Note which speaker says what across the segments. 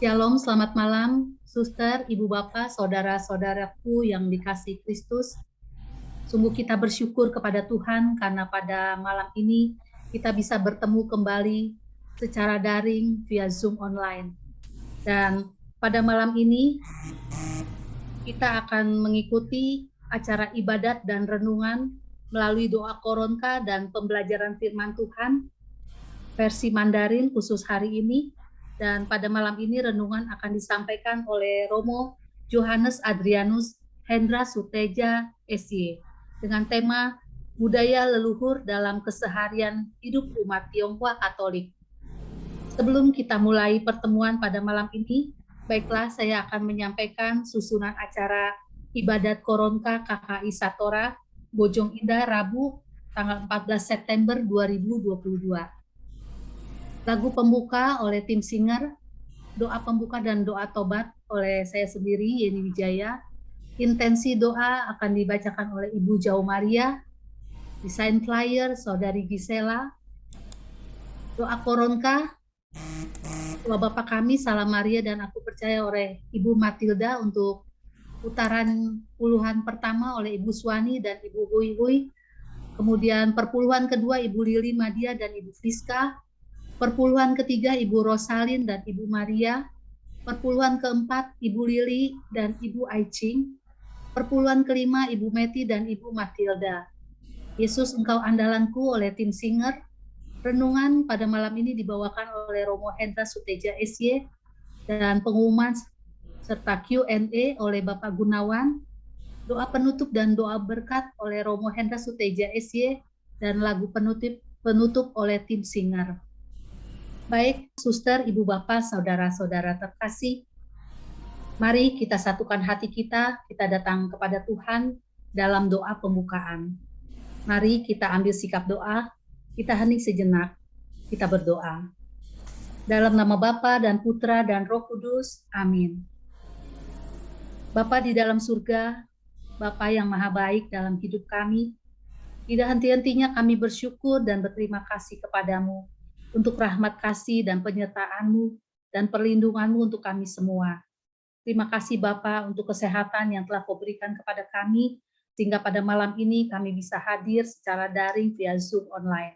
Speaker 1: Shalom, selamat malam, suster, ibu bapak, saudara-saudaraku yang dikasihi Kristus. Sungguh kita bersyukur kepada Tuhan karena pada malam ini kita bisa bertemu kembali secara daring via Zoom online. Dan pada malam ini kita akan mengikuti acara ibadat dan renungan melalui doa koronka dan pembelajaran firman Tuhan versi Mandarin khusus hari ini. Dan pada malam ini renungan akan disampaikan oleh Romo Johannes Adrianus Hendra Suteja SY dengan tema budaya leluhur dalam keseharian hidup umat Tionghoa Katolik. Sebelum kita mulai pertemuan pada malam ini, baiklah saya akan menyampaikan susunan acara ibadat Koronka KKI Satora Bojong Indah Rabu tanggal 14 September 2022. Lagu pembuka oleh tim singer, doa pembuka dan doa tobat oleh saya sendiri, Yeni Wijaya. Intensi doa akan dibacakan oleh Ibu Jau Maria, desain flyer Saudari Gisela, doa koronka, doa Bapak kami, Salam Maria dan aku percaya oleh Ibu Matilda untuk putaran puluhan pertama oleh Ibu Suwani dan Ibu Hui Hui, kemudian perpuluhan kedua Ibu Lili Madia dan Ibu Friska, perpuluhan ketiga Ibu Rosalin dan Ibu Maria, perpuluhan keempat Ibu Lili dan Ibu Aicing, perpuluhan kelima Ibu Meti dan Ibu Matilda. Yesus Engkau Andalanku oleh tim singer. Renungan pada malam ini dibawakan oleh Romo Hendra Suteja SY dan pengumuman serta Q&A oleh Bapak Gunawan. Doa penutup dan doa berkat oleh Romo Hendra Suteja SY dan lagu penutup oleh tim singer. Baik, suster, ibu bapak, saudara-saudara terkasih, mari kita satukan hati kita datang kepada Tuhan dalam doa pembukaan. Mari kita ambil sikap doa, kita hening sejenak, kita berdoa. Dalam nama Bapa dan Putra dan Roh Kudus, amin. Bapa di dalam surga, Bapa yang maha baik dalam hidup kami, tidak henti-hentinya kami bersyukur dan berterima kasih kepadamu untuk rahmat kasih dan penyertaan-Mu dan perlindungan-Mu untuk kami semua. Terima kasih Bapa untuk kesehatan yang telah Kau berikan kepada kami, sehingga pada malam ini kami bisa hadir secara daring via Zoom online.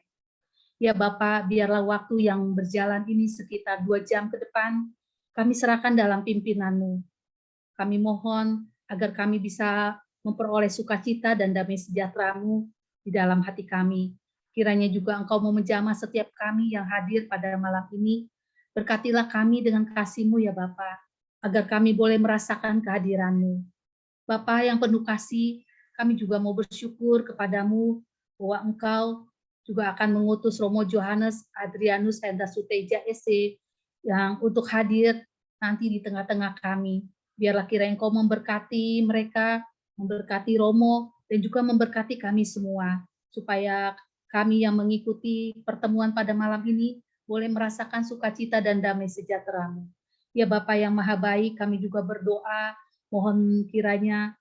Speaker 1: Ya Bapa, biarlah waktu yang berjalan ini sekitar 2 jam ke depan, kami serahkan dalam pimpinan-Mu. Kami mohon agar kami bisa memperoleh sukacita dan damai sejahtera-Mu di dalam hati kami. Kiranya juga Engkau mau menjamah setiap kami yang hadir pada malam ini. Berkatilah kami dengan kasih-Mu ya Bapa, agar kami boleh merasakan kehadiran-Mu. Bapa yang penuh kasih, kami juga mau bersyukur kepadamu bahwa Engkau juga akan mengutus Romo Johannes Adrianus Hendra Suteja SC yang untuk hadir nanti di tengah-tengah kami. Biarlah kiranya Engkau memberkati mereka, memberkati Romo, dan juga memberkati kami semua, supaya kami yang mengikuti pertemuan pada malam ini boleh merasakan sukacita dan damai sejahtera-Mu. Ya Bapa yang maha baik, kami juga berdoa, mohon kiranya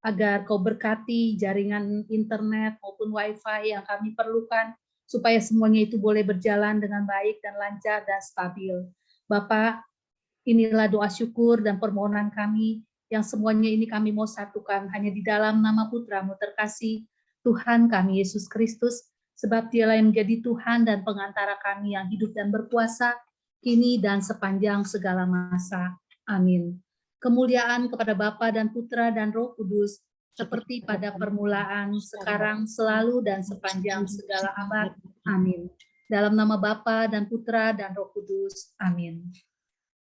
Speaker 1: agar Kau berkati jaringan internet maupun wifi yang kami perlukan, supaya semuanya itu boleh berjalan dengan baik dan lancar dan stabil. Bapak, inilah doa syukur dan permohonan kami, yang semuanya ini kami mau satukan hanya di dalam nama Putra-Mu terkasih, Tuhan kami Yesus Kristus, sebab Dialah yang menjadi Tuhan dan pengantara kami yang hidup dan berkuasa, kini dan sepanjang segala masa. Amin. Kemuliaan kepada Bapa dan Putra dan Roh Kudus, seperti pada permulaan, sekarang, selalu, dan sepanjang segala abad. Amin. Dalam nama Bapa dan Putra dan Roh Kudus. Amin.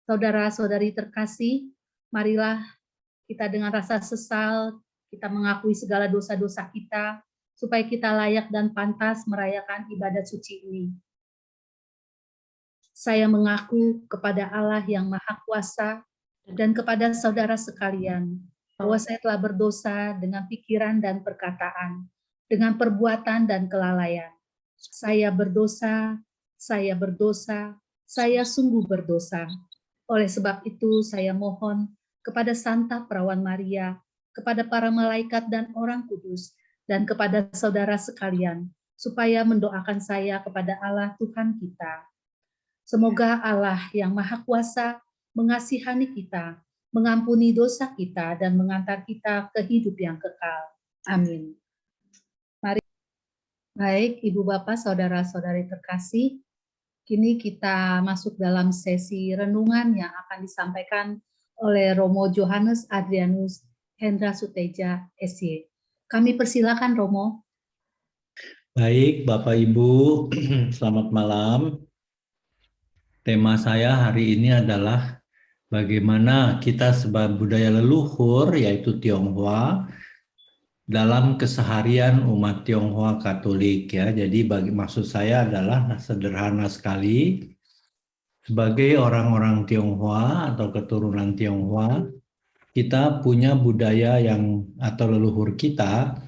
Speaker 1: Saudara-saudari terkasih, marilah kita dengan rasa sesal, kita mengakui segala dosa-dosa kita, supaya kita layak dan pantas merayakan ibadat suci ini. Saya mengaku kepada Allah yang Maha Kuasa dan kepada saudara sekalian, bahwa saya telah berdosa dengan pikiran dan perkataan, dengan perbuatan dan kelalaian. Saya berdosa, saya sungguh berdosa. Oleh sebab itu, saya mohon kepada Santa Perawan Maria, kepada para malaikat dan orang kudus, dan kepada saudara sekalian, supaya mendoakan saya kepada Allah Tuhan kita. Semoga Allah yang Maha Kuasa mengasihani kita, mengampuni dosa kita, dan mengantar kita ke hidup yang kekal. Amin. Mari, baik Ibu Bapak, Saudara-saudari terkasih, kini kita masuk dalam sesi renungan yang akan disampaikan oleh Romo Johannes Adrianus Hendra Suteja, SY. Kami persilakan Romo.
Speaker 2: Baik, Bapak Ibu, selamat malam. Tema saya hari ini adalah bagaimana kita sebagai budaya leluhur, yaitu Tionghoa, dalam keseharian umat Tionghoa Katolik ya. Jadi maksud saya adalah sederhana sekali. Sebagai orang-orang Tionghoa atau keturunan Tionghoa, kita punya budaya atau leluhur kita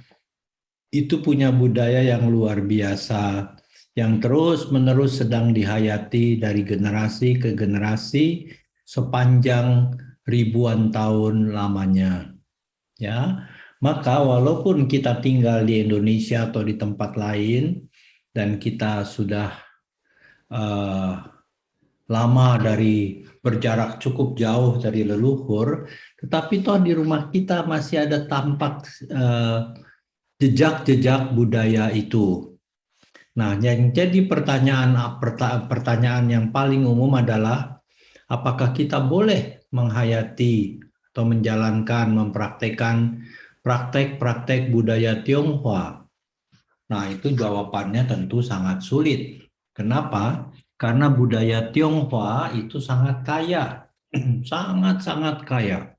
Speaker 2: itu punya budaya yang luar biasa, yang terus-menerus sedang dihayati dari generasi ke generasi sepanjang ribuan tahun lamanya. Ya, maka walaupun kita tinggal di Indonesia atau di tempat lain dan kita sudah lama dari berjarak cukup jauh dari leluhur, tetapi toh di rumah kita masih ada tampak jejak-jejak budaya itu. Nah, yang jadi pertanyaan yang paling umum adalah apakah kita boleh menghayati atau menjalankan, mempraktekkan praktek-praktek budaya Tionghoa? Nah, itu jawabannya tentu sangat sulit. Kenapa? Karena budaya Tionghoa itu sangat kaya, sangat-sangat kaya.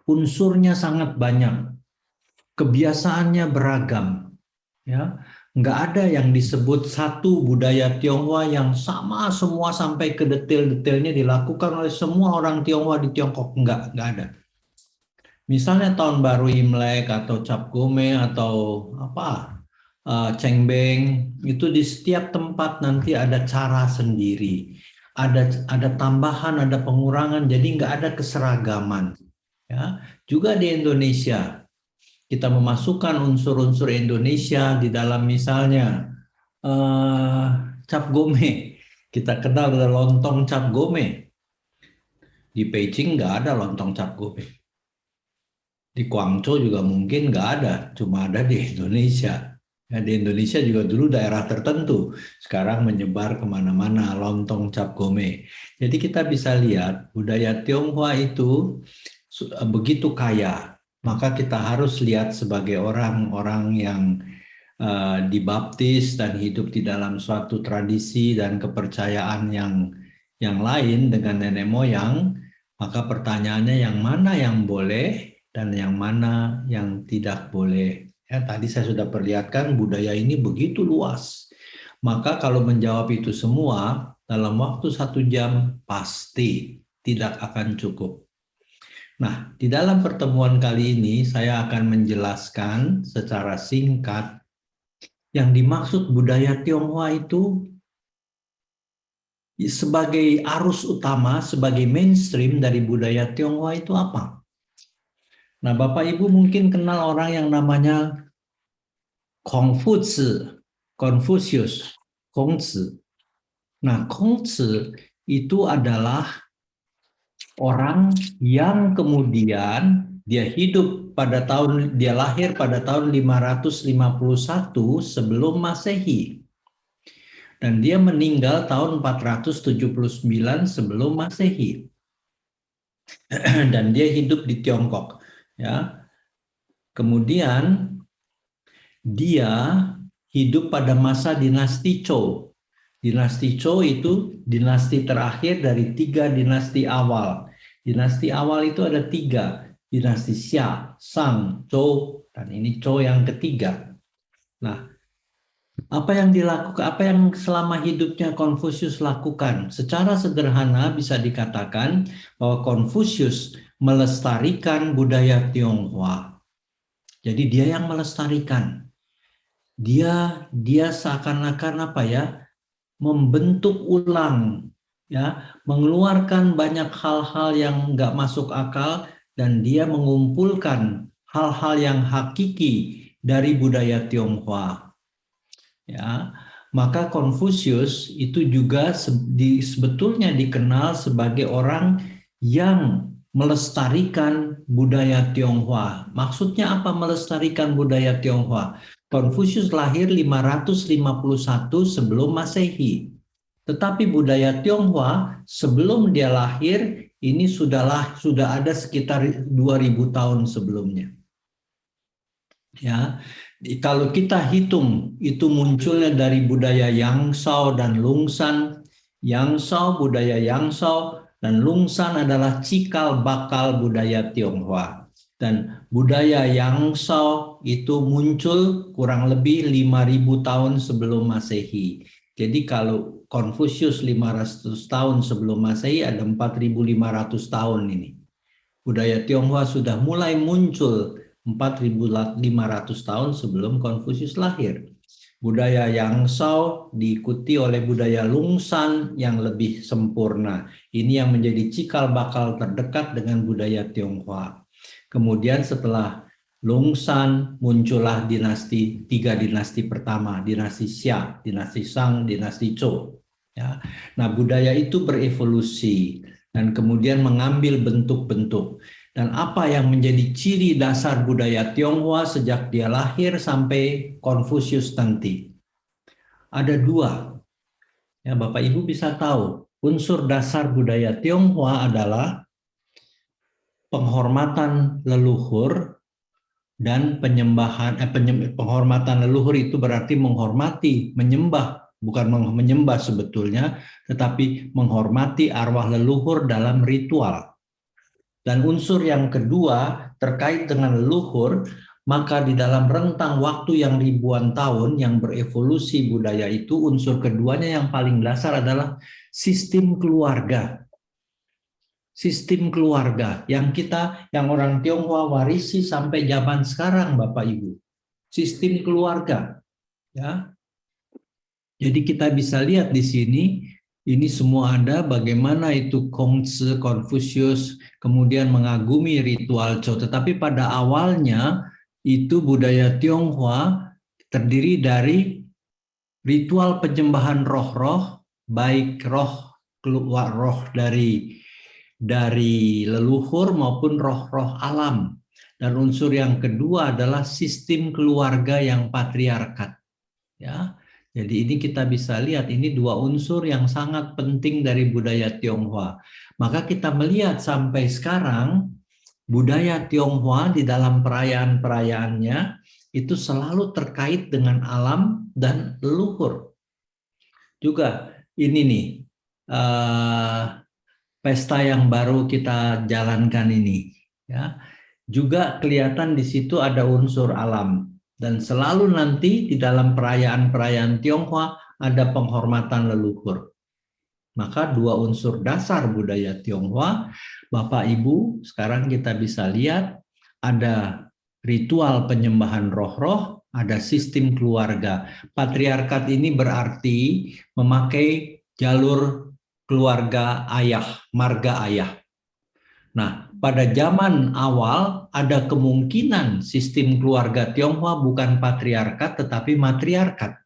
Speaker 2: Unsurnya sangat banyak, kebiasaannya beragam. Ya, nggak ada yang disebut satu budaya Tionghoa yang sama semua sampai ke detail-detailnya dilakukan oleh semua orang Tionghoa di Tiongkok. Nggak ada. Misalnya tahun baru Imlek atau Cap Gome atau Cengbeng, itu di setiap tempat nanti ada cara sendiri, ada tambahan, ada pengurangan, jadi nggak ada keseragaman. Ya, juga di Indonesia kita memasukkan unsur-unsur Indonesia di dalam misalnya Cap Gome, kita kenal dengan lontong Cap Gome. Di Beijing nggak ada lontong Cap Gome. Di Guangzhou juga mungkin nggak ada, cuma ada di Indonesia. Ya, di Indonesia juga dulu daerah tertentu, sekarang menyebar kemana-mana lontong Cap Gome. Jadi kita bisa lihat budaya Tionghoa itu begitu kaya, maka kita harus lihat sebagai orang-orang yang dibaptis dan hidup di dalam suatu tradisi dan kepercayaan yang lain dengan nenek moyang, maka pertanyaannya yang mana yang boleh dan yang mana yang tidak boleh. Ya, tadi saya sudah perlihatkan budaya ini begitu luas. Maka kalau menjawab itu semua dalam waktu 1 jam pasti tidak akan cukup. Nah, di dalam pertemuan kali ini saya akan menjelaskan secara singkat yang dimaksud budaya Tionghoa itu sebagai arus utama, sebagai mainstream dari budaya Tionghoa itu apa? Nah, Bapak Ibu mungkin kenal orang yang namanya Confucius, Kongzi. Nah, Kongzi itu adalah orang yang kemudian dia lahir pada tahun 551 sebelum Masehi. Dan dia meninggal tahun 479 sebelum Masehi. Dan dia hidup di Tiongkok. Ya. Kemudian dia hidup pada masa dinasti Zhou. Dinasti Zhou itu dinasti terakhir dari 3 dinasti awal. Dinasti awal itu ada 3. Dinasti Xia, Shang, Zhou, dan ini Zhou yang ketiga. Nah, apa yang selama hidupnya Konfusius lakukan? Secara sederhana bisa dikatakan bahwa Konfusius melestarikan budaya Tionghoa. Jadi dia yang melestarikan. Dia seakan-akan membentuk ulang, ya, mengeluarkan banyak hal-hal yang nggak masuk akal dan dia mengumpulkan hal-hal yang hakiki dari budaya Tionghoa. Ya, maka Konfusius itu juga sebetulnya dikenal sebagai orang yang melestarikan budaya Tionghoa. Maksudnya apa melestarikan budaya Tionghoa? Konfusius lahir 551 sebelum Masehi. Tetapi budaya Tionghoa sebelum dia lahir ini sudah ada sekitar 2000 tahun sebelumnya. Ya, kalau kita hitung itu munculnya dari budaya Yangzhou dan Lungsan. Budaya Yangzhou dan Lungsan adalah cikal bakal budaya Tionghoa. Dan budaya Yangzhou itu muncul kurang lebih 5000 tahun sebelum Masehi. Jadi kalau Konfusius 500 tahun sebelum Masehi, ada 4500 tahun ini. Budaya Tionghoa sudah mulai muncul 4500 tahun sebelum Konfusius lahir. Budaya Yangzhou diikuti oleh budaya Lungsan yang lebih sempurna. Ini yang menjadi cikal bakal terdekat dengan budaya Tionghoa. Kemudian setelah Lungsan muncullah tiga dinasti pertama, dinasti Xia, dinasti Shang, dinasti Zhou. Ya. Nah, budaya itu berevolusi dan kemudian mengambil bentuk-bentuk. Dan apa yang menjadi ciri dasar budaya Tionghoa sejak dia lahir sampai Konfusius nanti? Ada dua. Ya, Bapak Ibu bisa tahu, unsur dasar budaya Tionghoa adalah penghormatan leluhur dan penyembahan. Penghormatan leluhur itu berarti menghormati, menyembah, bukan menyembah sebetulnya, tetapi menghormati arwah leluhur dalam ritual. Dan unsur yang kedua terkait dengan leluhur, maka di dalam rentang waktu yang ribuan tahun yang berevolusi budaya itu, unsur keduanya yang paling dasar adalah sistem keluarga. Sistem keluarga yang orang Tionghoa warisi sampai zaman sekarang, Bapak Ibu. Sistem keluarga, ya. Jadi kita bisa lihat di sini, ini semua ada bagaimana itu Kongzi, Konfusius, kemudian mengagumi ritual Zhou. Tetapi pada awalnya itu budaya Tionghoa terdiri dari ritual penyembahan roh-roh, baik roh dari leluhur maupun roh-roh alam. Dan unsur yang kedua adalah sistem keluarga yang patriarkat. Ya. Jadi ini kita bisa lihat, ini dua unsur yang sangat penting dari budaya Tionghoa. Maka kita melihat sampai sekarang, budaya Tionghoa di dalam perayaan-perayaannya itu selalu terkait dengan alam dan leluhur. Juga ini nih, pesta yang baru kita jalankan ini, ya, juga kelihatan di situ ada unsur alam. Dan selalu nanti di dalam perayaan-perayaan Tionghoa ada penghormatan leluhur. Maka dua unsur dasar budaya Tionghoa, Bapak Ibu, sekarang kita bisa lihat ada ritual penyembahan roh-roh, ada sistem keluarga. Patriarkat ini berarti memakai jalur keluarga ayah, marga ayah. Nah, pada zaman awal ada kemungkinan sistem keluarga Tionghoa bukan patriarkat tetapi matriarkat.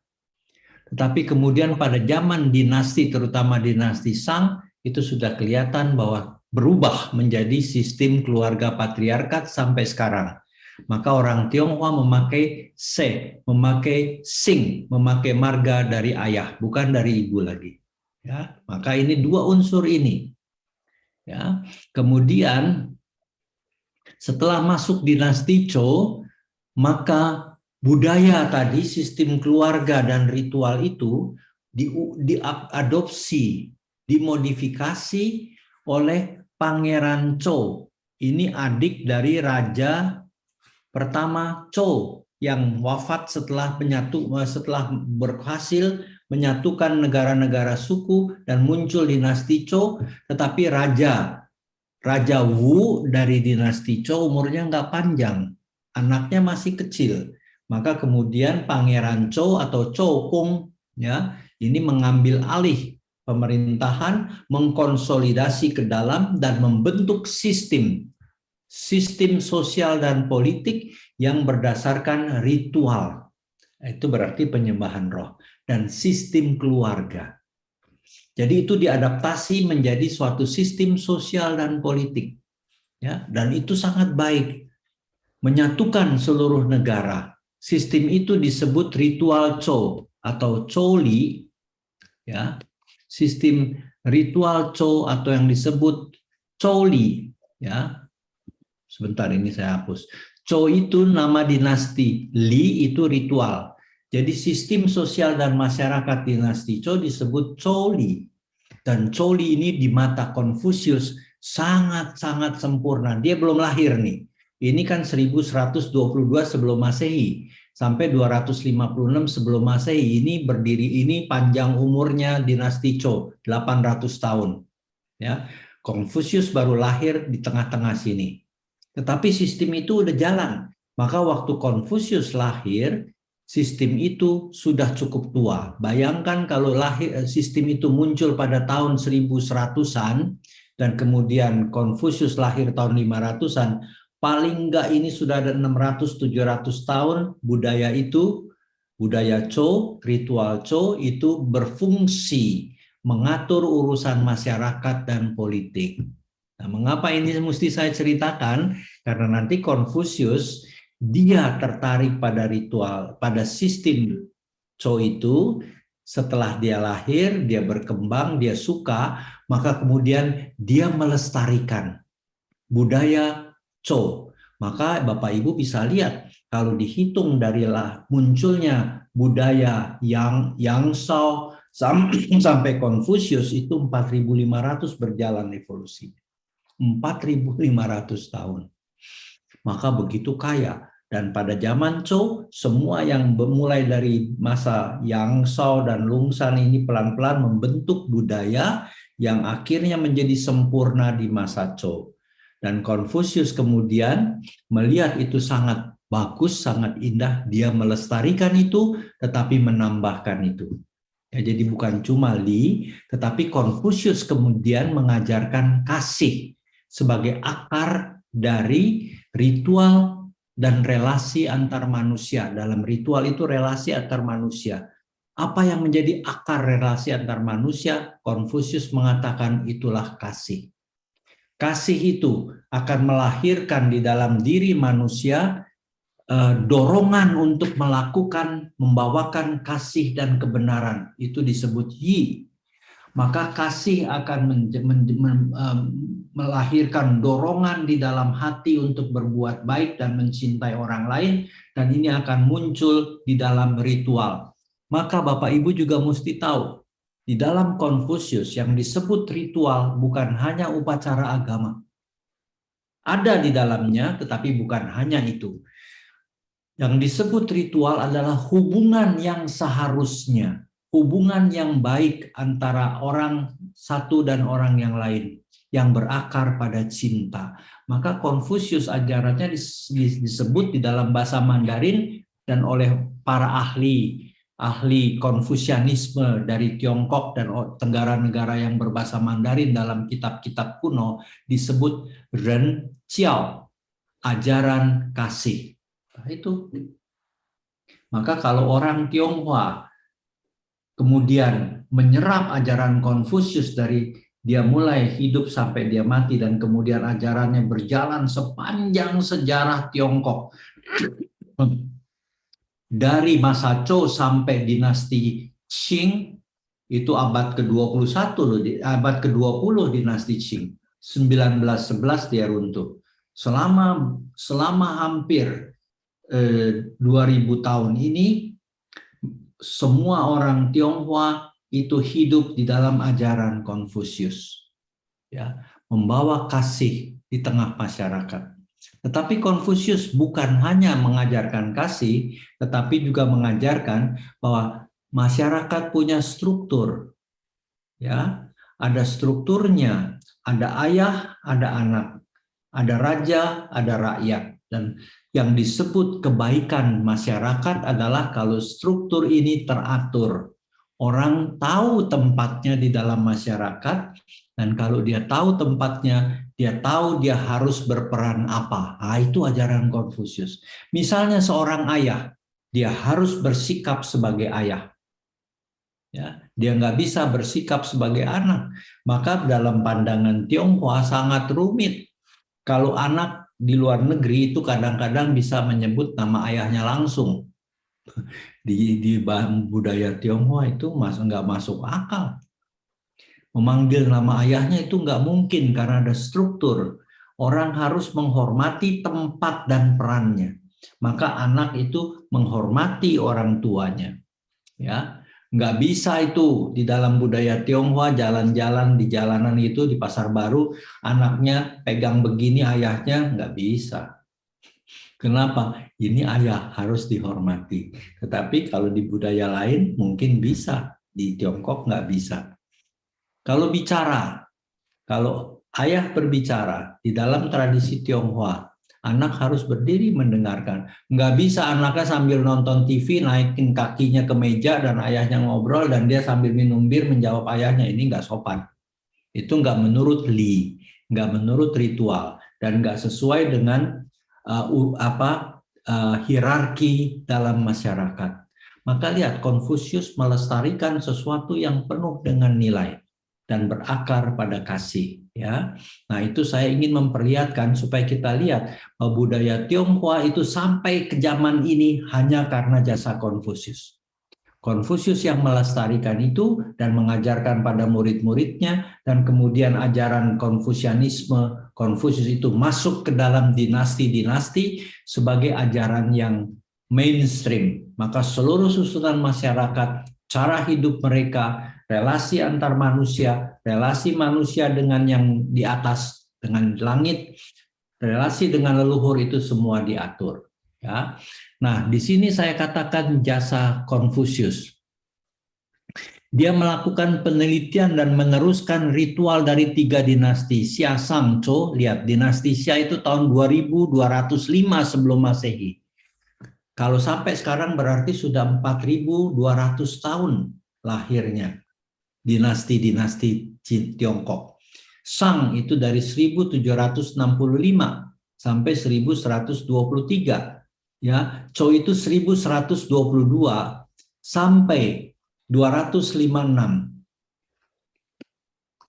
Speaker 2: Tetapi kemudian pada zaman dinasti, terutama dinasti Shang, itu sudah kelihatan bahwa berubah menjadi sistem keluarga patriarkat sampai sekarang. Maka orang Tionghoa memakai Se, memakai Sing, memakai marga dari ayah, bukan dari ibu lagi. Ya, maka ini dua unsur ini. Ya, kemudian setelah masuk dinasti Zhou, maka budaya tadi, sistem keluarga dan ritual itu diadopsi, dimodifikasi oleh Pangeran Zhou. Ini adik dari raja pertama Zhou yang wafat setelah berhasil menyatukan negara-negara suku dan muncul dinasti Zhou, tetapi Raja Wu dari dinasti Zhou umurnya nggak panjang, anaknya masih kecil. Maka kemudian Pangeran Zhou atau Zhou Kong, ya, ini mengambil alih pemerintahan, mengkonsolidasi ke dalam dan membentuk sistem sosial dan politik yang berdasarkan ritual. Itu berarti penyembahan roh. dan sistem keluarga. Jadi itu diadaptasi menjadi suatu sistem sosial dan politik. Ya, dan itu sangat baik. Menyatukan seluruh negara. Sistem itu disebut ritual Cho atau Choli, ya. Sistem ritual Cho atau yang disebut Choli, ya. Sebentar, ini saya hapus. Cho itu nama dinasti, Li itu ritual. Jadi sistem sosial dan masyarakat dinasti Cho disebut Choli. Dan Choli ini di mata Konfusius sangat-sangat sempurna. Dia belum lahir nih. Ini kan 1122 sebelum Masehi sampai 256 sebelum Masehi. Ini berdiri, ini panjang umurnya dinasti Cho, 800 tahun. Ya, Konfusius baru lahir di tengah-tengah sini. Tetapi sistem itu udah jalan. Maka waktu Konfusius lahir, sistem itu sudah cukup tua. Bayangkan kalau sistem itu muncul pada tahun 1100-an dan kemudian Konfusius lahir tahun 500-an, paling enggak ini sudah ada 600-700 tahun budaya itu, budaya Cho, ritual Cho itu berfungsi mengatur urusan masyarakat dan politik. Nah, mengapa ini mesti saya ceritakan? Karena nanti Konfusius dia tertarik pada ritual, pada sistem Cho itu. Setelah dia lahir, dia berkembang, dia suka, maka kemudian dia melestarikan budaya Cho. Maka Bapak Ibu bisa lihat, kalau dihitung dari munculnya budaya Yang Shao sampai Konfusius itu 4.500 berjalan evolusi. 4.500 tahun. Maka begitu kaya. Dan pada zaman Cho, semua yang mulai dari masa Yang Shao dan Lungsan ini pelan-pelan membentuk budaya yang akhirnya menjadi sempurna di masa Cho. Dan Konfusius kemudian melihat itu sangat bagus, sangat indah. Dia melestarikan itu, tetapi menambahkan itu. Ya, jadi bukan cuma Li, tetapi Konfusius kemudian mengajarkan kasih sebagai akar dari ritual dan relasi antar manusia. Dalam ritual itu relasi antar manusia. Apa yang menjadi akar relasi antar manusia? Konfusius mengatakan itulah kasih. Kasih itu akan melahirkan di dalam diri manusia dorongan untuk melakukan, membawakan kasih dan kebenaran. Itu disebut Yi. Maka kasih akan melahirkan dorongan di dalam hati untuk berbuat baik dan mencintai orang lain, dan ini akan muncul di dalam ritual. Maka Bapak Ibu juga mesti tahu, di dalam Konfusius yang disebut ritual bukan hanya upacara agama. Ada di dalamnya, tetapi bukan hanya itu. Yang disebut ritual adalah hubungan yang seharusnya, hubungan yang baik antara orang satu dan orang yang lain, yang berakar pada cinta. Maka Konfusius ajarannya disebut di dalam bahasa Mandarin dan oleh para ahli Konfusianisme dari Tiongkok dan negara negara yang berbahasa Mandarin dalam kitab-kitab kuno disebut Ren Qiao, ajaran kasih. Nah, itu. Maka kalau orang Tionghoa kemudian menyerap ajaran Konfusius dari dia mulai hidup sampai dia mati, dan kemudian ajarannya berjalan sepanjang sejarah Tiongkok. Dari masa Cho sampai dinasti Qing, itu abad ke-21 loh, abad ke-20 dinasti Qing. 1911 dia runtuh. Selama hampir 2000 tahun ini, semua orang Tionghoa itu hidup di dalam ajaran Konfusius, ya, membawa kasih di tengah masyarakat. Tetapi Konfusius bukan hanya mengajarkan kasih, tetapi juga mengajarkan bahwa masyarakat punya struktur, ya, ada strukturnya, ada ayah, ada anak, ada raja, ada rakyat. Dan yang disebut kebaikan masyarakat adalah kalau struktur ini teratur. Orang tahu tempatnya di dalam masyarakat, dan kalau dia tahu tempatnya, dia tahu dia harus berperan apa. Nah, itu ajaran Konfusius. Misalnya seorang ayah, dia harus bersikap sebagai ayah. Ya, dia nggak bisa bersikap sebagai anak. Maka dalam pandangan Tionghoa sangat rumit. Kalau anak di luar negeri itu kadang-kadang bisa menyebut nama ayahnya langsung. Di budaya Tionghoa itu nggak masuk akal. Memanggil nama ayahnya itu nggak mungkin karena ada struktur. Orang harus menghormati tempat dan perannya. Maka anak itu menghormati orang tuanya. Ya, nggak bisa itu di dalam budaya Tionghoa jalan-jalan di jalanan itu di pasar baru anaknya pegang begini ayahnya nggak bisa. Kenapa? Ini ayah harus dihormati. Tetapi kalau di budaya lain mungkin bisa, di Tiongkok nggak bisa. Kalau bicara, kalau ayah berbicara di dalam tradisi Tionghoa, anak harus berdiri mendengarkan. Nggak bisa anaknya sambil nonton TV, naikin kakinya ke meja dan ayahnya ngobrol dan dia sambil minum bir menjawab ayahnya. Ini nggak sopan. Itu nggak menurut Li, nggak menurut ritual, dan nggak sesuai dengan hierarki dalam masyarakat. Maka lihat, Konfusius melestarikan sesuatu yang penuh dengan nilai dan berakar pada kasih. Ya, nah itu saya ingin memperlihatkan supaya kita lihat bahwa budaya Tionghoa itu sampai ke zaman ini hanya karena jasa Konfusius. Konfusius yang melestarikan itu dan mengajarkan pada murid-muridnya, dan kemudian ajaran Konfusianisme, Konfusius itu masuk ke dalam dinasti-dinasti sebagai ajaran yang mainstream. Maka seluruh susunan masyarakat, cara hidup mereka, relasi antar manusia, relasi manusia dengan yang di atas, dengan langit, relasi dengan leluhur itu semua diatur. Ya. Nah, di sini saya katakan jasa Konfusius. Dia melakukan penelitian dan meneruskan ritual dari 3 dinasti. Xia Shangzhou, lihat dinasti Xia itu tahun 2205 sebelum Masehi. Kalau sampai sekarang berarti sudah 4200 tahun lahirnya dinasti-dinasti Tiongkok. Shang itu dari 1765 sampai 1123. Ya, Zhou itu 1122 sampai 256.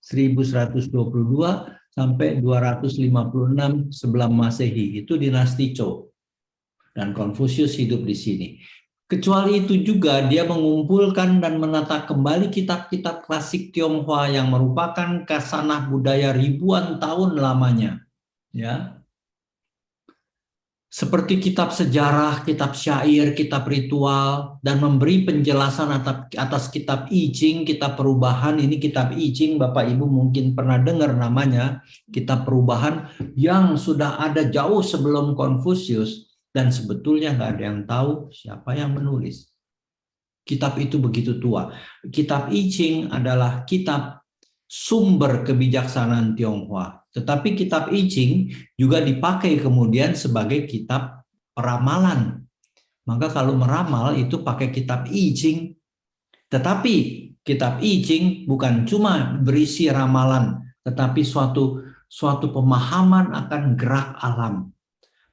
Speaker 2: 1122 sampai 256 sebelum Masehi, itu dinasti Zhou. Dan Konfusius hidup di sini. Kecuali itu juga dia mengumpulkan dan menata kembali kitab-kitab klasik Tionghoa yang merupakan kasanah budaya ribuan tahun lamanya. Ya, seperti kitab sejarah, kitab syair, kitab ritual, dan memberi penjelasan atas kitab I Ching, kitab perubahan. Ini kitab I Ching, Bapak Ibu mungkin pernah dengar namanya, kitab perubahan yang sudah ada jauh sebelum Konfusius, dan sebetulnya nggak ada yang tahu siapa yang menulis. Kitab itu begitu tua. Kitab I Ching adalah kitab sumber kebijaksanaan Tionghoa. Tetapi kitab I Ching juga dipakai kemudian sebagai kitab peramalan. Maka kalau meramal itu pakai kitab I Ching. Tetapi kitab I Ching bukan cuma berisi ramalan, tetapi suatu pemahaman akan gerak alam.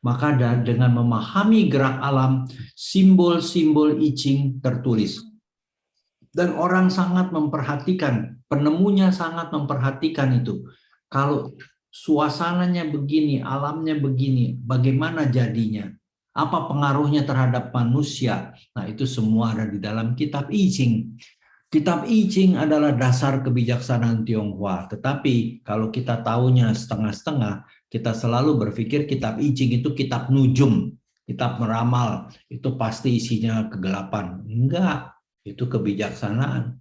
Speaker 2: Maka dengan memahami gerak alam, simbol-simbol I Ching tertulis. Dan orang sangat memperhatikan, penemunya sangat memperhatikan itu. Kalau suasananya begini, alamnya begini, bagaimana jadinya? Apa pengaruhnya terhadap manusia? Nah, itu semua ada di dalam kitab I Ching. Kitab I Ching adalah dasar kebijaksanaan Tionghoa. Tetapi kalau kita tahunya setengah-setengah, kita selalu berpikir kitab I Ching itu kitab nujum, kitab meramal. Itu pasti isinya kegelapan. Enggak, itu kebijaksanaan.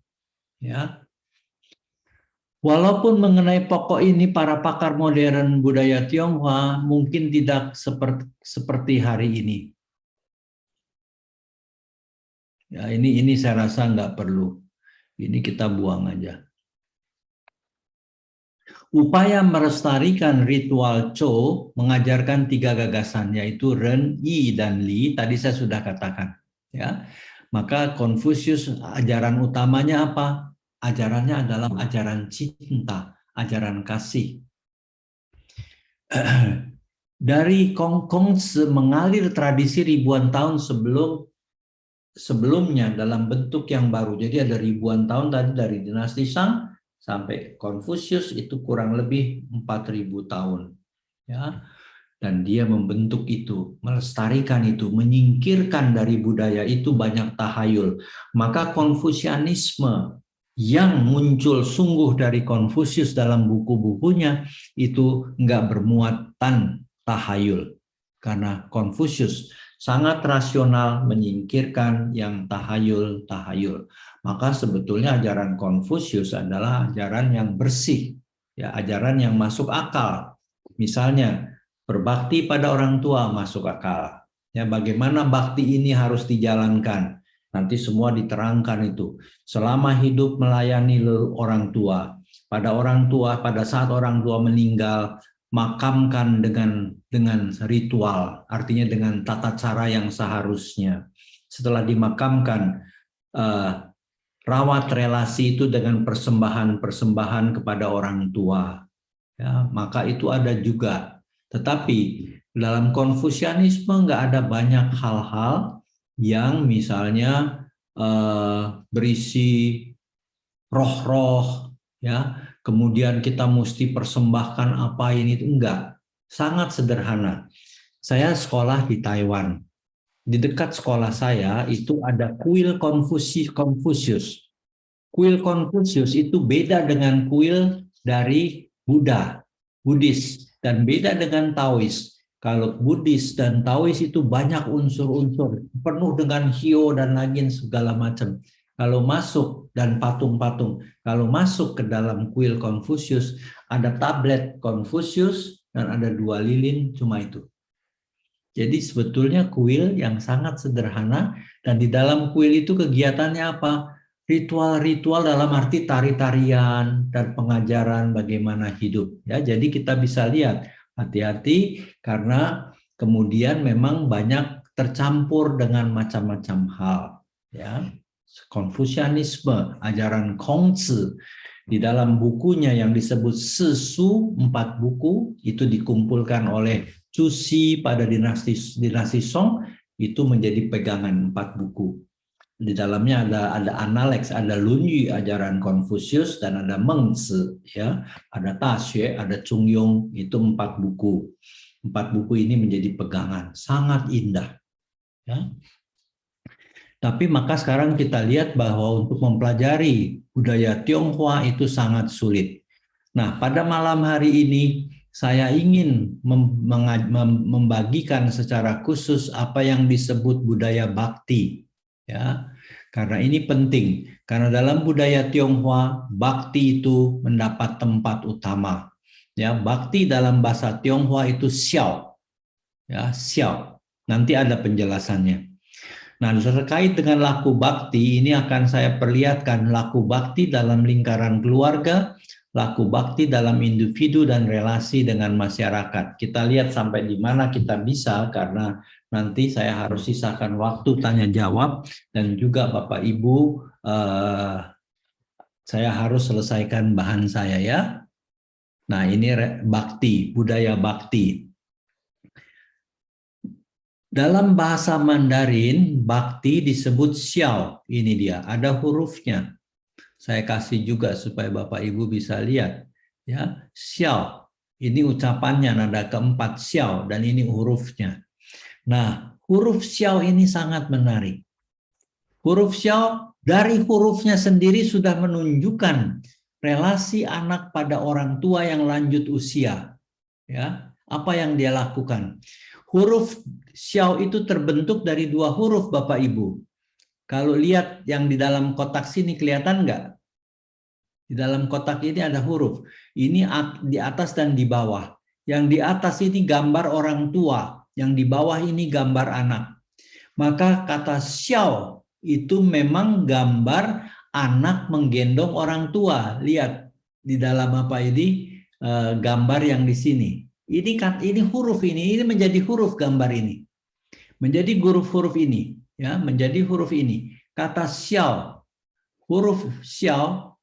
Speaker 2: Ya. Walaupun mengenai pokok ini para pakar modern budaya Tionghoa mungkin tidak seperti hari ini. Ya, ini saya rasa nggak perlu. Ini kita buang aja. Upaya melestarikan ritual Zhou mengajarkan 3 gagasan, yaitu Ren, Yi, dan Li. Tadi saya sudah katakan. Ya, maka Konfusius ajaran utamanya apa? Ajarannya adalah ajaran cinta, ajaran kasih. Dari Kongkong mengalir tradisi ribuan tahun sebelum sebelumnya dalam bentuk yang baru. Jadi ada ribuan tahun tadi dari dinasti Shang sampai Konfusius itu kurang lebih 4.000 tahun. Ya, dan dia membentuk itu, melestarikan itu, menyingkirkan dari budaya itu banyak tahayul. Maka Konfusianisme yang muncul sungguh dari Konfusius dalam buku-bukunya itu enggak bermuatan tahayul. Karena Konfusius sangat rasional menyingkirkan yang tahayul-tahayul. Maka sebetulnya ajaran Konfusius adalah ajaran yang bersih, ya, ajaran yang masuk akal. Misalnya berbakti pada orang tua masuk akal. Ya, bagaimana bakti ini harus dijalankan? Nanti semua diterangkan itu. Selama hidup melayani orang tua, pada saat orang tua meninggal, makamkan dengan ritual, artinya dengan tata cara yang seharusnya. Setelah dimakamkan, rawat relasi itu dengan persembahan-persembahan kepada orang tua. Ya, maka itu ada juga. Tetapi dalam Konfusianisme nggak ada banyak hal-hal yang misalnya berisi roh-roh, ya. Kemudian kita mesti persembahkan apa ini, itu enggak. Sangat sederhana. Saya sekolah di Taiwan. Di dekat sekolah saya itu ada kuil Konfusius. Kuil Konfusius itu beda dengan kuil dari Buddhis, dan beda dengan Taois. Kalau Buddhis dan Taois itu banyak unsur-unsur, penuh dengan hio dan lain segala macam. Kalau masuk, dan patung-patung, kalau masuk ke dalam kuil Konfusius, ada tablet Konfusius dan ada 2 lilin, cuma itu. Jadi sebetulnya kuil yang sangat sederhana, dan di dalam kuil itu kegiatannya apa? Ritual-ritual dalam arti tari-tarian dan pengajaran bagaimana hidup. Ya, jadi kita bisa lihat, hati-hati karena kemudian memang banyak tercampur dengan macam-macam hal. Ya, Konfusianisme, ajaran Kongzi, di dalam bukunya yang disebut Sisu, 4 buku, itu dikumpulkan oleh Cusi pada dinasti Song, itu menjadi pegangan 4 buku. Di dalamnya ada Analeks, ada Lunyu, ajaran Konfusius, dan ada Mengzi, ya, ada Taxue, ada Chungyong, itu 4 buku. 4 buku ini menjadi pegangan, sangat indah. Ya. Tapi maka sekarang kita lihat bahwa untuk mempelajari budaya Tionghoa itu sangat sulit. Nah, pada malam hari ini saya ingin membagikan secara khusus apa yang disebut budaya bakti. Ya, karena ini penting. Karena dalam budaya Tionghoa, bakti itu mendapat tempat utama. Ya, bakti dalam bahasa Tionghoa itu xiao. Ya, xiao. Nanti ada penjelasannya. Nah, terkait dengan laku bakti, ini akan saya perlihatkan laku bakti dalam lingkaran keluarga, laku bakti dalam individu dan relasi dengan masyarakat. Kita lihat sampai di mana kita bisa, karena nanti saya harus sisakan waktu tanya jawab, dan juga Bapak Ibu, saya harus selesaikan bahan saya ya. Nah, ini bakti, budaya bakti. Dalam bahasa Mandarin, bakti disebut xiao. Ini dia, ada hurufnya. Saya kasih juga supaya Bapak Ibu bisa lihat. Ya, xiao. Ini ucapannya, nada keempat xiao, dan ini hurufnya. Nah, huruf xiao ini sangat menarik. Huruf xiao dari hurufnya sendiri sudah menunjukkan relasi anak pada orang tua yang lanjut usia. Ya, apa yang dia lakukan? Huruf xiao itu terbentuk dari 2 huruf, Bapak Ibu. Kalau lihat yang di dalam kotak sini, kelihatan nggak? Di dalam kotak ini ada huruf. Ini di atas dan di bawah. Yang di atas ini gambar orang tua. Yang di bawah ini gambar anak. Maka kata xiao itu memang gambar anak menggendong orang tua. Lihat di dalam apa ini, gambar yang di sini. Ini huruf ini menjadi huruf gambar ini. Menjadi huruf ini, ya, menjadi huruf ini. Kata xiao, huruf xiao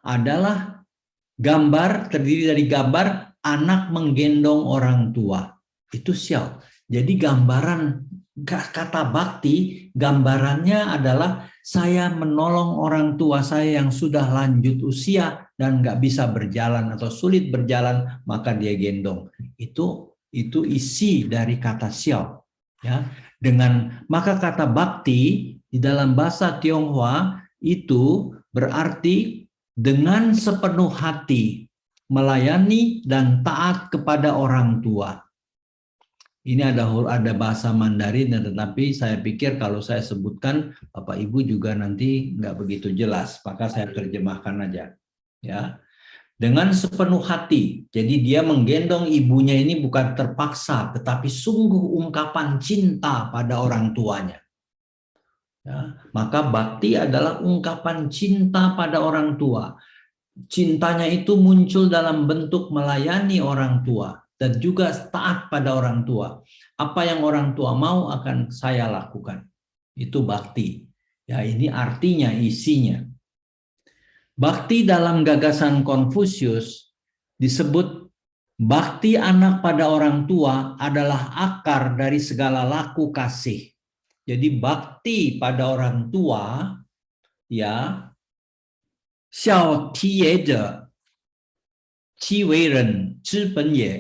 Speaker 2: adalah gambar, terdiri dari gambar anak menggendong orang tua. Itu xiao. Jadi gambaran kata bakti, gambarannya adalah saya menolong orang tua saya yang sudah lanjut usia dan nggak bisa berjalan atau sulit berjalan, maka dia gendong. Itu isi dari kata xiao. Ya, maka kata bakti di dalam bahasa Tionghoa itu berarti dengan sepenuh hati melayani dan taat kepada orang tua. Ini ada bahasa Mandarin, tetapi saya pikir kalau saya sebutkan Bapak Ibu juga nanti nggak begitu jelas, maka saya terjemahkan aja. Ya, dengan sepenuh hati. Jadi dia menggendong ibunya ini bukan terpaksa, tetapi sungguh ungkapan cinta pada orang tuanya. Ya, maka bakti adalah ungkapan cinta pada orang tua. Cintanya itu muncul dalam bentuk melayani orang tua dan juga taat pada orang tua. Apa yang orang tua mau akan saya lakukan. Itu bakti. Ya, ini artinya, isinya. Bakti dalam gagasan Konfusius disebut bakti anak pada orang tua adalah akar dari segala laku kasih. Jadi bakti pada orang tua, ya, xiao ti ye zhe, qi wei ren, zhi ben ye.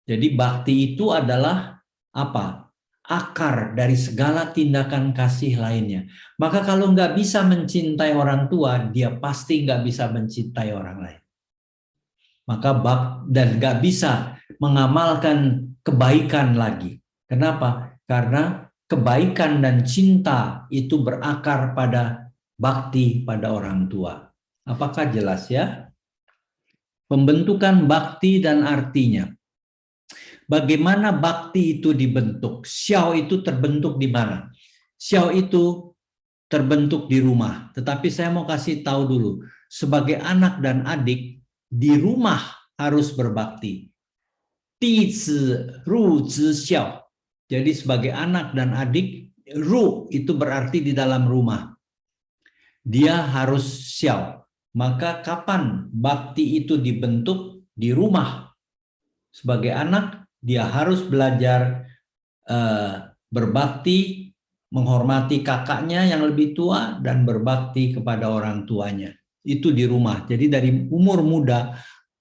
Speaker 2: Jadi bakti itu adalah apa? Akar dari segala tindakan kasih lainnya. Maka kalau nggak bisa mencintai orang tua, dia pasti nggak bisa mencintai orang lain. Maka dan nggak bisa mengamalkan kebaikan lagi. Kenapa? Karena kebaikan dan cinta itu berakar pada bakti pada orang tua. Apakah jelas ya? Pembentukan bakti dan artinya. Bagaimana bakti itu dibentuk? Xiao itu terbentuk di mana? Xiao itu terbentuk di rumah. Tetapi saya mau kasih tahu dulu, sebagai anak dan adik, di rumah harus berbakti. Di zi ru zi xiao. Jadi sebagai anak dan adik, ru itu berarti di dalam rumah. Dia harus xiao. Maka kapan bakti itu dibentuk? Di rumah. Sebagai anak, dia harus belajar berbakti, menghormati kakaknya yang lebih tua, dan berbakti kepada orang tuanya. Itu di rumah. Jadi dari umur muda,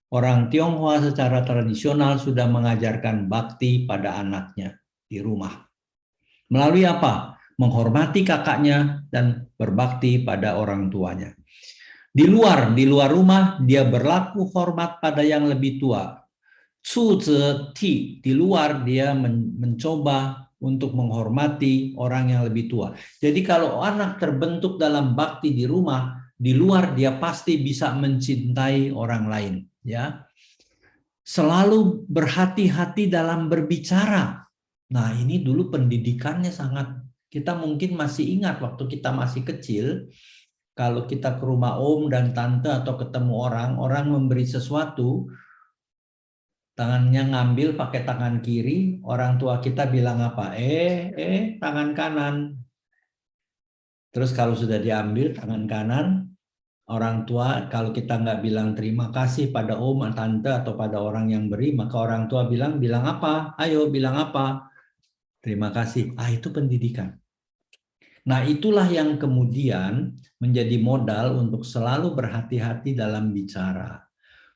Speaker 2: orang Tionghoa secara tradisional sudah mengajarkan bakti pada anaknya di rumah. Melalui apa? Menghormati kakaknya dan berbakti pada orang tuanya. Di luar rumah, dia berlaku hormat pada yang lebih tua. Su zi ti, di luar dia mencoba untuk menghormati orang yang lebih tua. Jadi kalau anak terbentuk dalam bakti di rumah, di luar dia pasti bisa mencintai orang lain. Ya, selalu berhati-hati dalam berbicara. Nah, ini dulu pendidikannya sangat, kita mungkin masih ingat waktu kita masih kecil, kalau kita ke rumah om dan tante atau ketemu orang memberi sesuatu, tangannya ngambil pakai tangan kiri, orang tua kita bilang apa? Tangan kanan. Terus kalau sudah diambil tangan kanan, orang tua kalau kita nggak bilang terima kasih pada om, tante atau pada orang yang beri, maka orang tua bilang apa? Ayo bilang apa? Terima kasih. Itu pendidikan. Nah, itulah yang kemudian menjadi modal untuk selalu berhati-hati dalam bicara.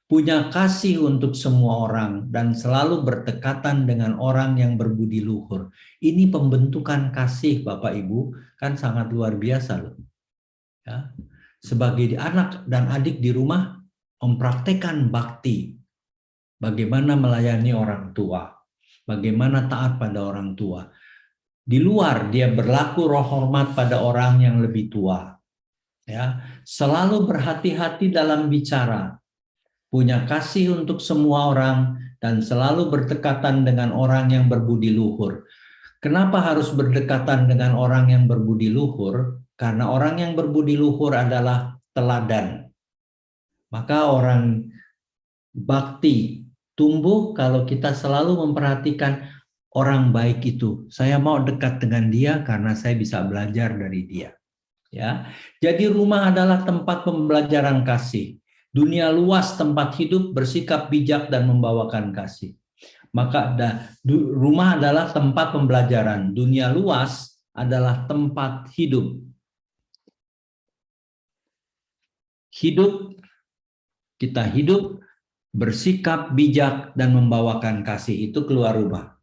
Speaker 2: Punya kasih untuk semua orang dan selalu berdekatan dengan orang yang berbudi luhur. Ini pembentukan kasih Bapak Ibu kan sangat luar biasa loh. Ya. Sebagai anak dan adik di rumah mempraktekkan bakti. Bagaimana melayani orang tua. Bagaimana taat pada orang tua. Di luar dia berlaku roh hormat pada orang yang lebih tua. Ya, selalu berhati-hati dalam bicara. Punya kasih untuk semua orang, dan selalu berdekatan dengan orang yang berbudi luhur. Kenapa harus berdekatan dengan orang yang berbudi luhur? Karena orang yang berbudi luhur adalah teladan. Maka orang bakti tumbuh kalau kita selalu memperhatikan orang baik itu. Saya mau dekat dengan dia karena saya bisa belajar dari dia. Ya, jadi rumah adalah tempat pembelajaran kasih. Dunia luas tempat hidup, bersikap bijak dan membawakan kasih. Maka rumah adalah tempat pembelajaran, dunia luas adalah tempat hidup. Kita hidup, bersikap bijak dan membawakan kasih, itu keluar rumah.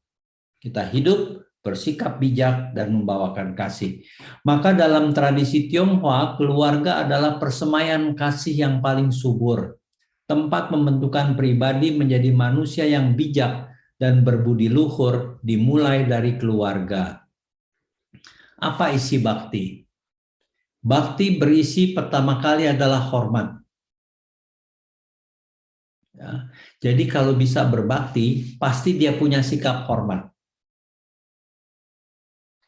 Speaker 2: Kita hidup, bersikap bijak dan membawakan kasih. Maka dalam tradisi Tionghoa, keluarga adalah persemaian kasih yang paling subur. Tempat pembentukan pribadi menjadi manusia yang bijak dan berbudi luhur dimulai dari keluarga. Apa isi bakti? Bakti berisi pertama kali adalah hormat. Ya, jadi kalau bisa berbakti, pasti dia punya sikap hormat.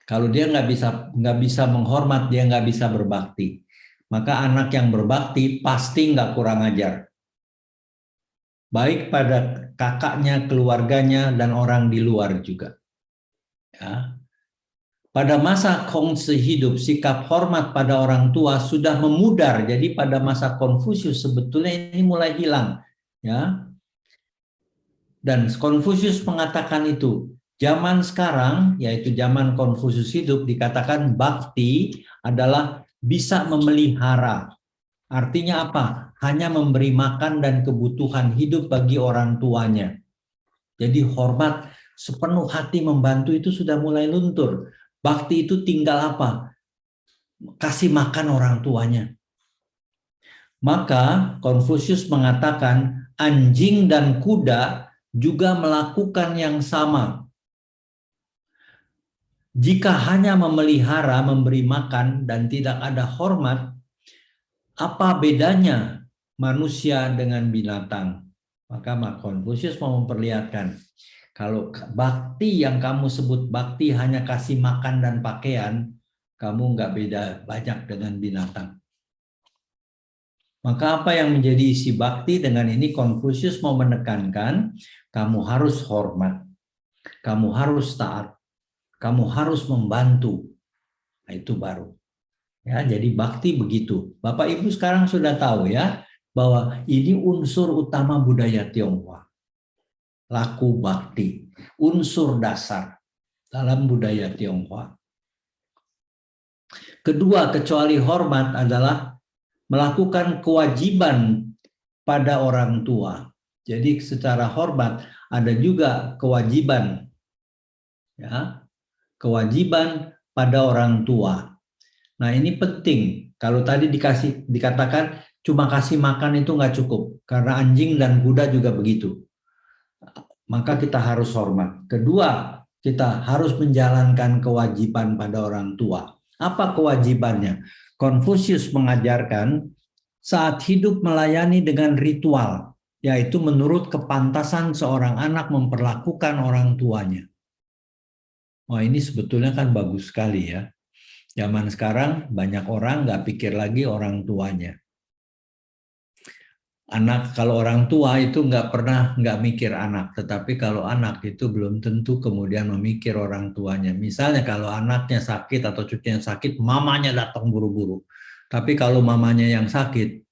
Speaker 2: Kalau dia nggak bisa menghormat, dia nggak bisa berbakti. Maka anak yang berbakti pasti nggak kurang ajar. Baik pada kakaknya, keluarganya, dan orang di luar juga. Ya. Pada masa Kongsi hidup, sikap hormat pada orang tua sudah memudar. Jadi pada masa Konfusius sebetulnya ini mulai hilang. Ya. Dan Konfusius mengatakan itu. Zaman sekarang, yaitu zaman Konfusius hidup, dikatakan bakti adalah bisa memelihara. Artinya apa? Hanya memberi makan dan kebutuhan hidup bagi orang tuanya. Jadi hormat sepenuh hati membantu itu sudah mulai luntur. Bakti itu tinggal apa? Kasih makan orang tuanya. Maka Konfusius mengatakan anjing dan kuda juga melakukan yang sama. Jika hanya memelihara, memberi makan, dan tidak ada hormat, apa bedanya manusia dengan binatang? Maka Konfusius mau memperlihatkan, kalau bakti yang kamu sebut bakti hanya kasih makan dan pakaian, kamu nggak beda banyak dengan binatang. Maka apa yang menjadi isi bakti? Dengan ini Konfusius mau menekankan, kamu harus hormat, kamu harus taat, kamu harus membantu. Nah, itu baru. Ya, jadi bakti begitu. Bapak Ibu sekarang sudah tahu ya, bahwa ini unsur utama budaya Tionghoa. Laku bakti, unsur dasar dalam budaya Tionghoa. Kedua, kecuali hormat adalah melakukan kewajiban pada orang tua. Jadi secara hormat ada juga kewajiban, ya, kewajiban pada orang tua. Nah ini penting. Kalau tadi dikatakan cuma kasih makan itu nggak cukup, karena anjing dan kuda juga begitu. Maka kita harus hormat. Kedua, kita harus menjalankan kewajiban pada orang tua. Apa kewajibannya? Konfusius mengajarkan saat hidup melayani dengan ritual, yaitu menurut kepantasan seorang anak memperlakukan orang tuanya. Wah ini sebetulnya kan bagus sekali ya. Zaman sekarang banyak orang nggak pikir lagi orang tuanya. Anak kalau orang tua itu nggak mikir anak, tetapi kalau anak itu belum tentu kemudian memikir orang tuanya. Misalnya kalau anaknya sakit atau cucunya sakit, mamanya datang buru-buru. Tapi kalau mamanya yang sakit,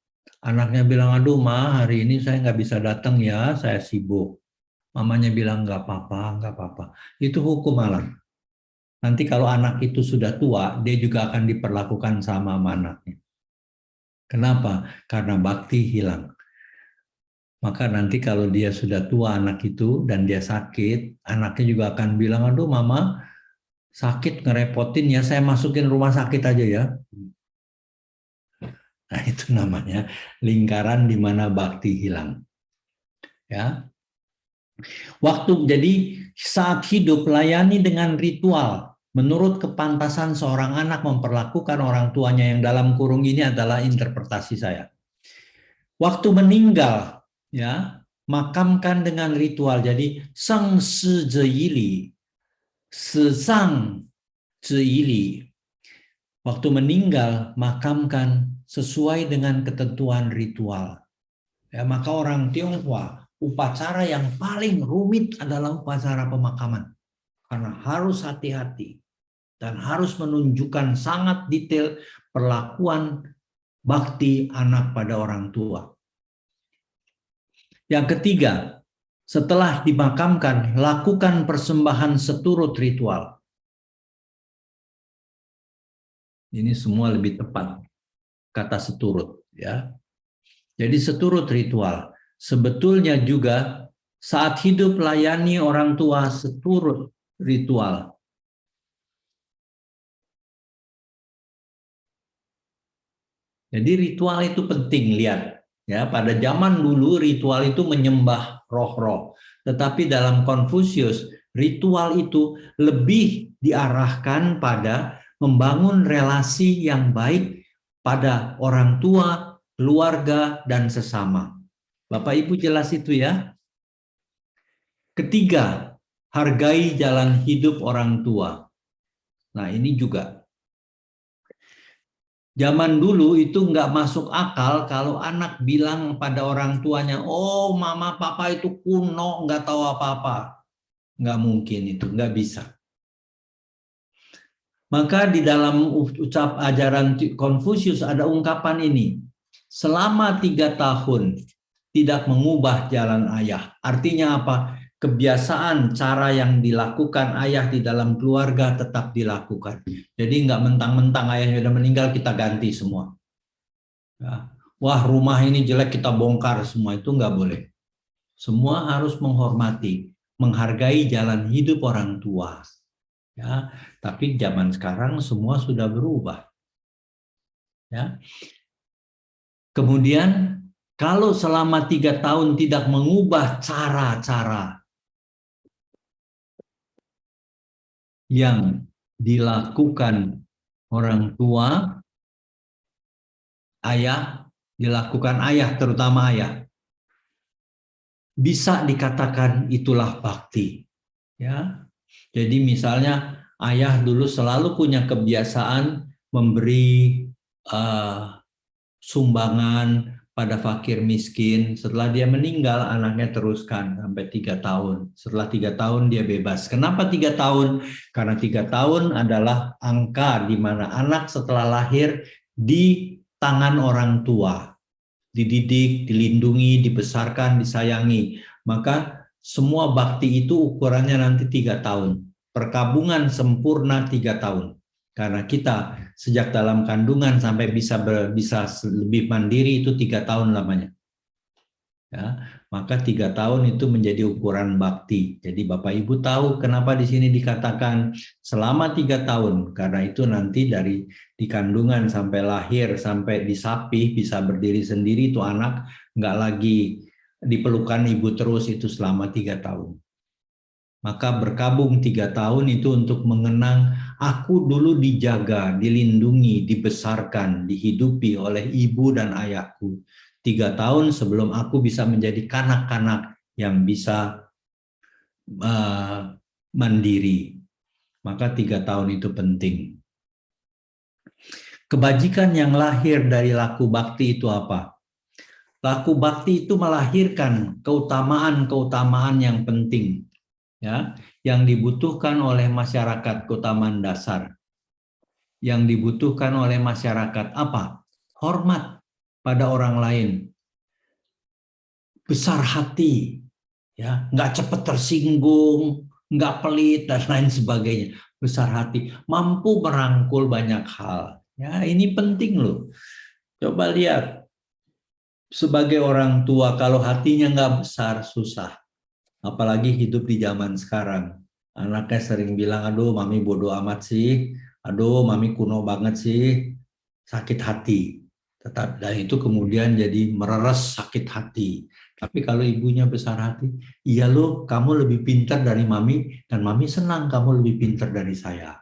Speaker 2: anaknya bilang, aduh ma hari ini saya nggak bisa datang ya, saya sibuk. Mamanya bilang nggak apa-apa, nggak apa-apa. Itu hukum alam. Nanti kalau anak itu sudah tua, dia juga akan diperlakukan sama anaknya. Kenapa? Karena bakti hilang. Maka nanti kalau dia sudah tua anak itu dan dia sakit, anaknya juga akan bilang, aduh mama sakit ngerepotin ya, saya masukin rumah sakit aja ya. Nah itu namanya lingkaran di mana bakti hilang. Ya. Jadi saat hidup layani dengan ritual. Menurut kepantasan seorang anak memperlakukan orang tuanya, yang dalam kurung ini adalah interpretasi saya. Waktu meninggal, ya, makamkan dengan ritual. Jadi sang si zili, sang zili. Waktu meninggal, makamkan sesuai dengan ketentuan ritual. Ya, maka orang Tionghoa, upacara yang paling rumit adalah upacara pemakaman. Karena harus hati-hati dan harus menunjukkan sangat detail perlakuan bakti anak pada orang tua. Yang ketiga, Setelah dimakamkan, lakukan persembahan seturut ritual. Ini semua lebih tepat kata seturut, ya. Jadi seturut ritual. Sebetulnya juga saat hidup layani orang tua seturut ritual. Jadi ritual itu penting, lihat. Ya, pada zaman dulu ritual itu menyembah roh-roh. Tetapi dalam Konfusius, ritual itu lebih diarahkan pada membangun relasi yang baik pada orang tua, keluarga, dan sesama. Bapak Ibu jelas itu ya. Ketiga, hargai jalan hidup orang tua. Nah ini juga. Zaman dulu itu nggak masuk akal kalau anak bilang pada orang tuanya, oh mama papa itu kuno, nggak tahu apa-apa. Nggak mungkin itu, nggak bisa. Maka di dalam ucap ajaran Konfusius ada ungkapan ini, selama 3 tahun tidak mengubah jalan ayah. Artinya apa? Kebiasaan cara yang dilakukan ayah di dalam keluarga tetap dilakukan. Jadi nggak mentang-mentang ayahnya sudah meninggal kita ganti semua. Ya. Wah rumah ini jelek kita bongkar semua, itu nggak boleh. Semua harus menghormati, menghargai jalan hidup orang tua. Ya, tapi zaman sekarang semua sudah berubah. Ya. Kemudian kalau selama 3 tahun tidak mengubah cara-cara yang dilakukan orang tua, ayah, dilakukan ayah, terutama ayah, bisa dikatakan itulah bakti. Ya, jadi misalnya ayah dulu selalu punya kebiasaan memberi sumbangan pada fakir miskin. Setelah dia meninggal, anaknya teruskan sampai 3 tahun. Setelah 3 tahun dia bebas. Kenapa 3 tahun? Karena 3 tahun adalah angka di mana anak setelah lahir di tangan orang tua. Dididik, dilindungi, dibesarkan, disayangi. Maka semua bakti itu ukurannya nanti 3 tahun. Perkabungan sempurna 3 tahun. Karena kita sejak dalam kandungan sampai bisa lebih mandiri itu 3 tahun lamanya. Ya, maka 3 tahun itu menjadi ukuran bakti. Jadi Bapak Ibu tahu kenapa di sini dikatakan selama 3 tahun. Karena itu nanti dari di kandungan sampai lahir sampai disapih bisa berdiri sendiri itu anak nggak lagi dipelukan ibu terus itu selama 3 tahun. Maka berkabung 3 tahun itu untuk mengenang aku dulu dijaga, dilindungi, dibesarkan, dihidupi oleh ibu dan ayahku. 3 tahun sebelum aku bisa menjadi kanak-kanak yang bisa mandiri. Maka 3 tahun itu penting. Kebajikan yang lahir dari laku bakti itu apa? Laku bakti itu melahirkan keutamaan-keutamaan yang penting. Ya, yang dibutuhkan oleh masyarakat keutamaan dasar. Yang dibutuhkan oleh masyarakat apa? Hormat pada orang lain. Besar hati, ya, nggak cepat tersinggung, nggak pelit dan lain sebagainya. Besar hati, mampu merangkul banyak hal. Ya, ini penting loh. Coba lihat, sebagai orang tua kalau hatinya nggak besar susah. Apalagi hidup di zaman sekarang. Anaknya sering bilang, aduh mami bodoh amat sih, aduh mami kuno banget sih, sakit hati. Dan itu kemudian jadi mereres sakit hati. Tapi kalau ibunya besar hati, iya loh kamu lebih pintar dari mami, dan mami senang kamu lebih pintar dari saya.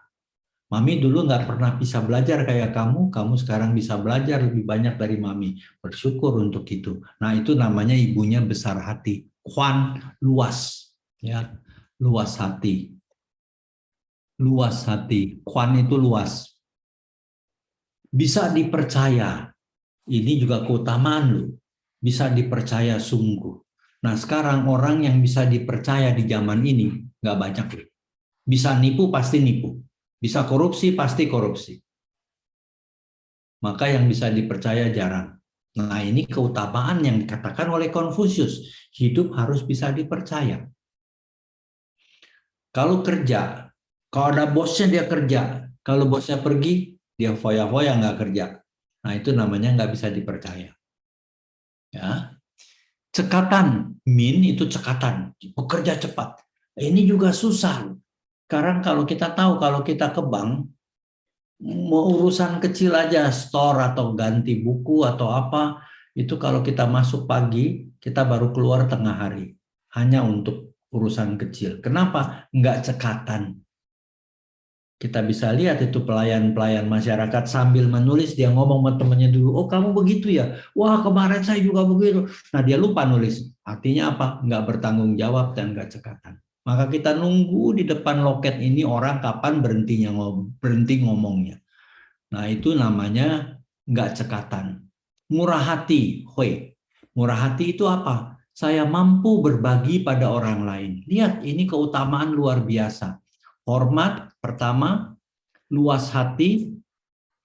Speaker 2: Mami dulu nggak pernah bisa belajar kayak kamu sekarang bisa belajar lebih banyak dari mami. Bersyukur untuk itu. Nah itu namanya ibunya besar hati. Kwan luas, ya, luas hati, kwan itu luas, bisa dipercaya. Ini juga keutamaan loh, bisa dipercaya sungguh. Nah sekarang orang yang bisa dipercaya di zaman ini nggak banyak loh. Bisa nipu pasti nipu, bisa korupsi pasti korupsi. Maka yang bisa dipercaya jarang. Nah, ini keutamaan yang dikatakan oleh Konfusius. Hidup harus bisa dipercaya. Kalau kerja, kalau ada bosnya dia kerja. Kalau bosnya pergi, dia foya-foya nggak kerja. Nah, itu namanya nggak bisa dipercaya. Ya. Cekatan, min itu cekatan, bekerja cepat. Ini juga susah. Sekarang kalau kita tahu, kalau kita ke bank, mau urusan kecil aja, store atau ganti buku atau apa, itu kalau kita masuk pagi, kita baru keluar tengah hari. Hanya untuk urusan kecil. Kenapa? Nggak cekatan. Kita bisa lihat itu pelayan-pelayan masyarakat sambil menulis, dia ngomong sama temannya dulu, oh kamu begitu ya? Wah kemarin saya juga begitu. Nah dia lupa nulis. Artinya apa? Nggak bertanggung jawab dan nggak cekatan. Maka kita nunggu di depan loket ini orang kapan berhenti ngomongnya. Nah itu namanya nggak cekatan. Murah hati, hoi. Murah hati itu apa? Saya mampu berbagi pada orang lain. Lihat, ini keutamaan luar biasa. Hormat, pertama, luas hati,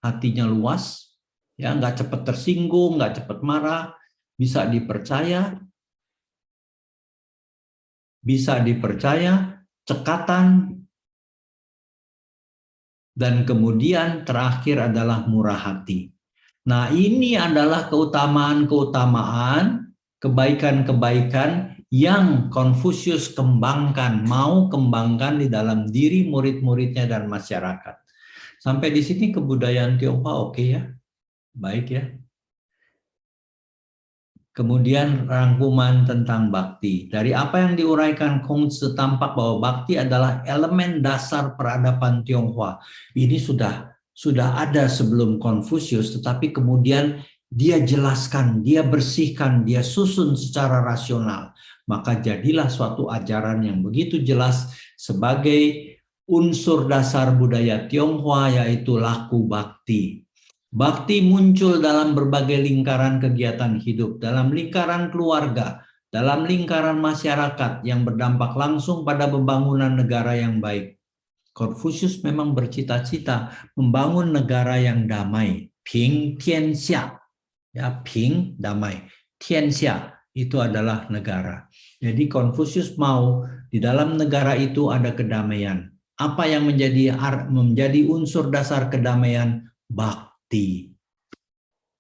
Speaker 2: hatinya luas, ya nggak cepat tersinggung, nggak cepat marah, bisa dipercaya, cekatan, dan kemudian terakhir adalah murah hati. Nah, ini adalah keutamaan-keutamaan, kebaikan-kebaikan yang Konfusius mau kembangkan di dalam diri murid-muridnya dan masyarakat. Sampai di sini kebudayaan Tionghoa oke ya? Baik ya. Kemudian rangkuman tentang bakti. Dari apa yang diuraikan Kongzi tampak bahwa bakti adalah elemen dasar peradaban Tionghoa. Ini sudah ada sebelum Konfusius, tetapi kemudian dia jelaskan, dia bersihkan, dia susun secara rasional. Maka jadilah suatu ajaran yang begitu jelas sebagai unsur dasar budaya Tionghoa, yaitu laku bakti. Bakti muncul dalam berbagai lingkaran kegiatan hidup, dalam lingkaran keluarga, dalam lingkaran masyarakat yang berdampak langsung pada pembangunan negara yang baik. Konfusius memang bercita-cita membangun negara yang damai, Ping Tianxia. Ya, Ping damai, Tianxia itu adalah negara. Jadi Konfusius mau di dalam negara itu ada kedamaian. Apa yang menjadi unsur dasar kedamaian? Bakti.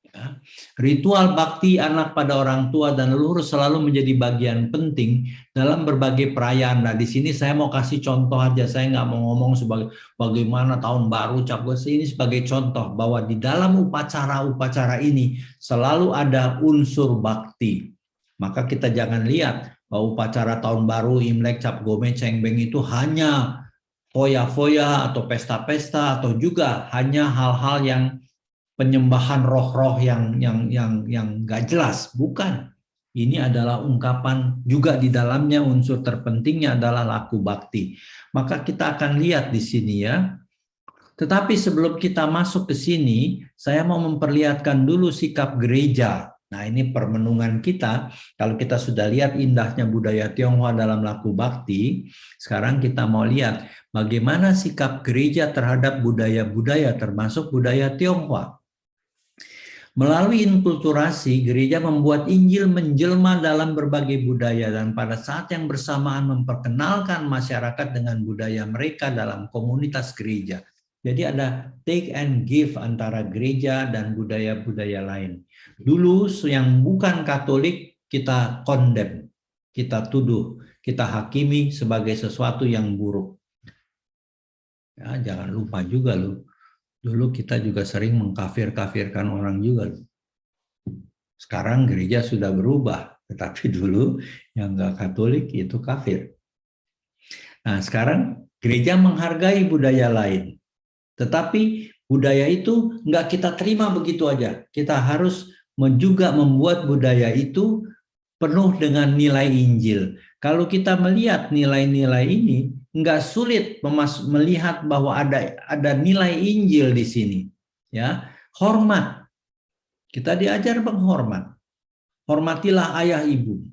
Speaker 2: Ya. Ritual bakti anak pada orang tua dan leluhur selalu menjadi bagian penting dalam berbagai perayaan. Nah, di sini saya mau kasih contoh aja. Saya nggak mau ngomong sebagai bagaimana tahun baru, cap gosip. Ini sebagai contoh bahwa di dalam upacara-upacara ini selalu ada unsur bakti. Maka kita jangan lihat bahwa upacara tahun baru, Imlek, cap gome, cengbeng itu hanya foya-foya atau pesta-pesta atau juga hanya hal-hal yang penyembahan roh-roh yang nggak jelas. Bukan. Ini adalah ungkapan juga di dalamnya unsur terpentingnya adalah laku bakti. Maka kita akan lihat di sini ya. Tetapi sebelum kita masuk ke sini, saya mau memperlihatkan dulu sikap gereja. Nah, ini permenungan kita. Kalau kita sudah lihat indahnya budaya Tionghoa dalam laku bakti, sekarang kita mau lihat bagaimana sikap gereja terhadap budaya-budaya termasuk budaya Tionghoa. Melalui inkulturasi, gereja membuat Injil menjelma dalam berbagai budaya dan pada saat yang bersamaan memperkenalkan masyarakat dengan budaya mereka dalam komunitas gereja. Jadi ada take and give antara gereja dan budaya-budaya lain. Dulu yang bukan Katolik kita condemn, kita tuduh, kita hakimi sebagai sesuatu yang buruk. Ya, jangan lupa juga loh. Dulu kita juga sering mengkafir-kafirkan orang juga. Sekarang gereja sudah berubah, tetapi dulu yang nggak Katolik itu kafir. Nah, sekarang gereja menghargai budaya lain. Tetapi budaya itu nggak kita terima begitu aja. Kita harus juga membuat budaya itu penuh dengan nilai Injil. Kalau kita melihat nilai-nilai ini, nggak sulit melihat bahwa ada nilai Injil di sini. Ya, hormat. Kita diajar menghormat. Hormatilah ayah ibu.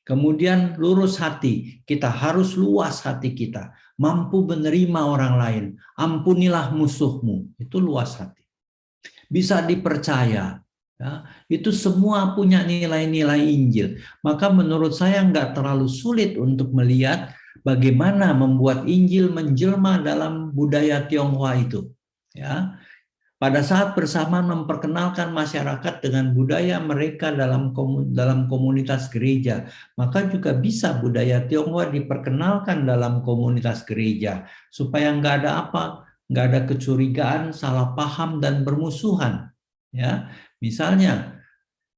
Speaker 2: Kemudian lurus hati. Kita harus luas hati kita. Mampu menerima orang lain. Ampunilah musuhmu. Itu luas hati. Bisa dipercaya. Ya, itu semua punya nilai-nilai Injil. Maka menurut saya nggak terlalu sulit untuk melihat bagaimana membuat Injil menjelma dalam budaya Tionghoa itu. Ya, pada saat bersamaan memperkenalkan masyarakat dengan budaya mereka dalam komunitas gereja, maka juga bisa budaya Tionghoa diperkenalkan dalam komunitas gereja supaya nggak ada apa, nggak ada kecurigaan, salah paham dan bermusuhan. Ya, misalnya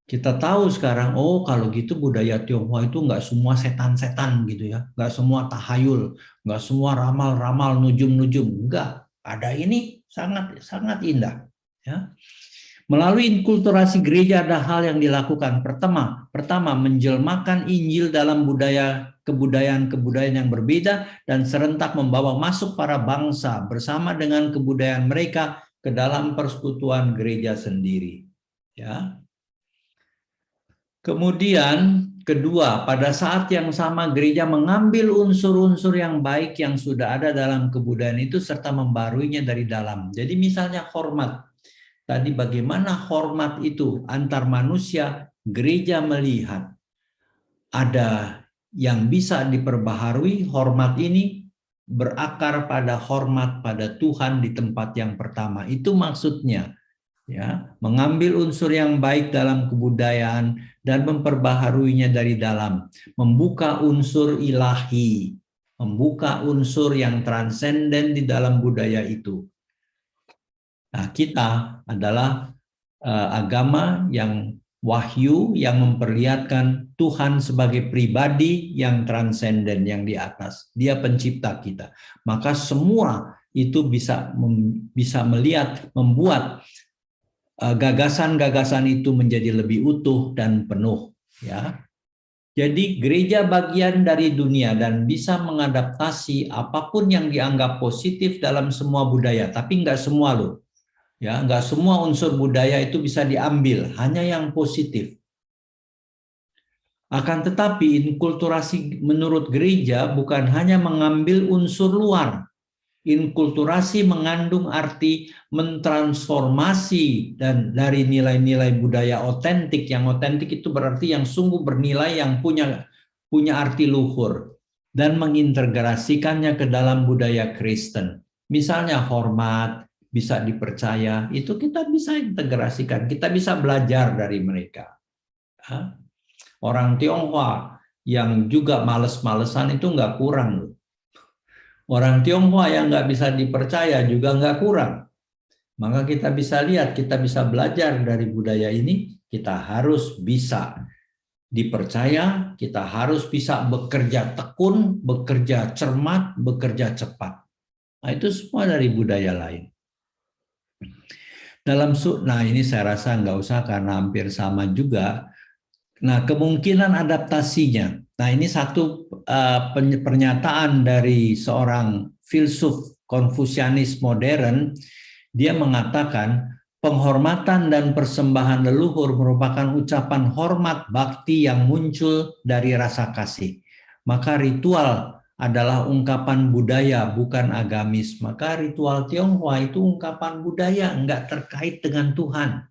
Speaker 2: kita tahu sekarang, oh kalau gitu budaya Tionghoa itu nggak semua setan-setan gitu ya, nggak semua tahayul, nggak semua ramal-ramal, nujum-nujum, nggak. Ada ini sangat sangat indah. Ya. Melalui inkulturasi gereja ada hal yang dilakukan. Pertama menjelmakan Injil dalam kebudayaan-kebudayaan yang berbeda dan serentak membawa masuk para bangsa bersama dengan kebudayaan mereka ke dalam persekutuan gereja sendiri. Ya. Kemudian kedua, pada saat yang sama gereja mengambil unsur-unsur yang baik yang sudah ada dalam kebudayaan itu serta membaruinya dari dalam. Jadi misalnya hormat. Tadi bagaimana hormat itu antar manusia, gereja melihat ada yang bisa diperbaharui, hormat ini berakar pada hormat pada Tuhan di tempat yang pertama. Itu maksudnya. Ya, mengambil unsur yang baik dalam kebudayaan dan memperbaharuinya dari dalam, membuka unsur ilahi, membuka unsur yang transenden di dalam budaya itu. Nah, kita adalah agama yang wahyu yang memperlihatkan Tuhan sebagai pribadi yang transenden, yang di atas. Dia pencipta kita. Maka semua itu bisa melihat, membuat gagasan-gagasan itu menjadi lebih utuh dan penuh, ya. Jadi gereja bagian dari dunia dan bisa mengadaptasi apapun yang dianggap positif dalam semua budaya, tapi nggak semua loh, ya, nggak semua unsur budaya itu bisa diambil, hanya yang positif. Akan tetapi inkulturasi menurut gereja bukan hanya mengambil unsur luar. Inkulturasi mengandung arti mentransformasi dan dari nilai-nilai budaya otentik. Yang otentik itu berarti yang sungguh bernilai, yang punya arti luhur, dan mengintegrasikannya ke dalam budaya Kristen. Misalnya hormat, bisa dipercaya, itu kita bisa integrasikan, kita bisa belajar dari mereka. Orang Tionghoa yang juga males-malesan itu nggak kurang loh. Orang Tionghoa yang nggak bisa dipercaya juga nggak kurang. Maka kita bisa lihat, kita bisa belajar dari budaya ini, kita harus bisa dipercaya, kita harus bisa bekerja tekun, bekerja cermat, bekerja cepat. Nah, itu semua dari budaya lain. Nah ini saya rasa nggak usah karena hampir sama juga. Nah, kemungkinan adaptasinya. Nah, ini satu pernyataan dari seorang filsuf Konfusianis modern. Dia mengatakan penghormatan dan persembahan leluhur merupakan ucapan hormat bakti yang muncul dari rasa kasih. Maka ritual adalah ungkapan budaya, bukan agamis. Maka ritual Tionghoa itu ungkapan budaya, nggak terkait dengan Tuhan,